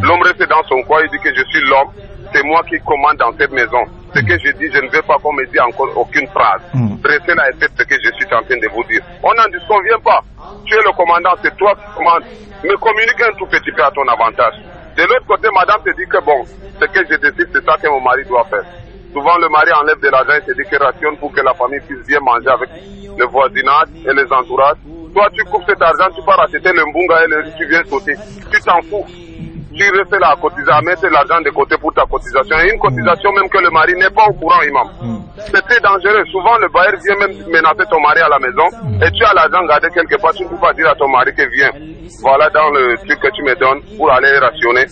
L'homme reste dans son coin, il dit que je suis l'homme, c'est moi qui commande dans cette maison. Ce que je dis, je ne veux pas qu'on me dise encore aucune phrase. Restez là et faites ce que je suis en train de vous dire. On n'en disconvient pas. Tu es le commandant, c'est toi qui commandes. Mais communique un tout petit peu à ton avantage. De l'autre côté, madame te dit que bon, ce que je décide, c'est ça que mon mari doit faire. Souvent, le mari enlève de l'argent et se dit qu'il rationne pour que la famille puisse bien manger avec le voisinage et les entourages. Toi, tu coupes cet argent, tu pars acheter le mbunga et le riz, tu viens sauter. Tu t'en fous. Tu restes là à cotiser, à mettre l'argent de côté pour ta cotisation. Et une cotisation même que le mari n'est pas au courant, imam. C'est très dangereux. Souvent, le bailleur vient même menacer ton mari à la maison et tu as l'argent gardé quelque part. Tu ne peux pas dire à ton mari que viens. Voilà dans le truc que tu me donnes pour aller rationner.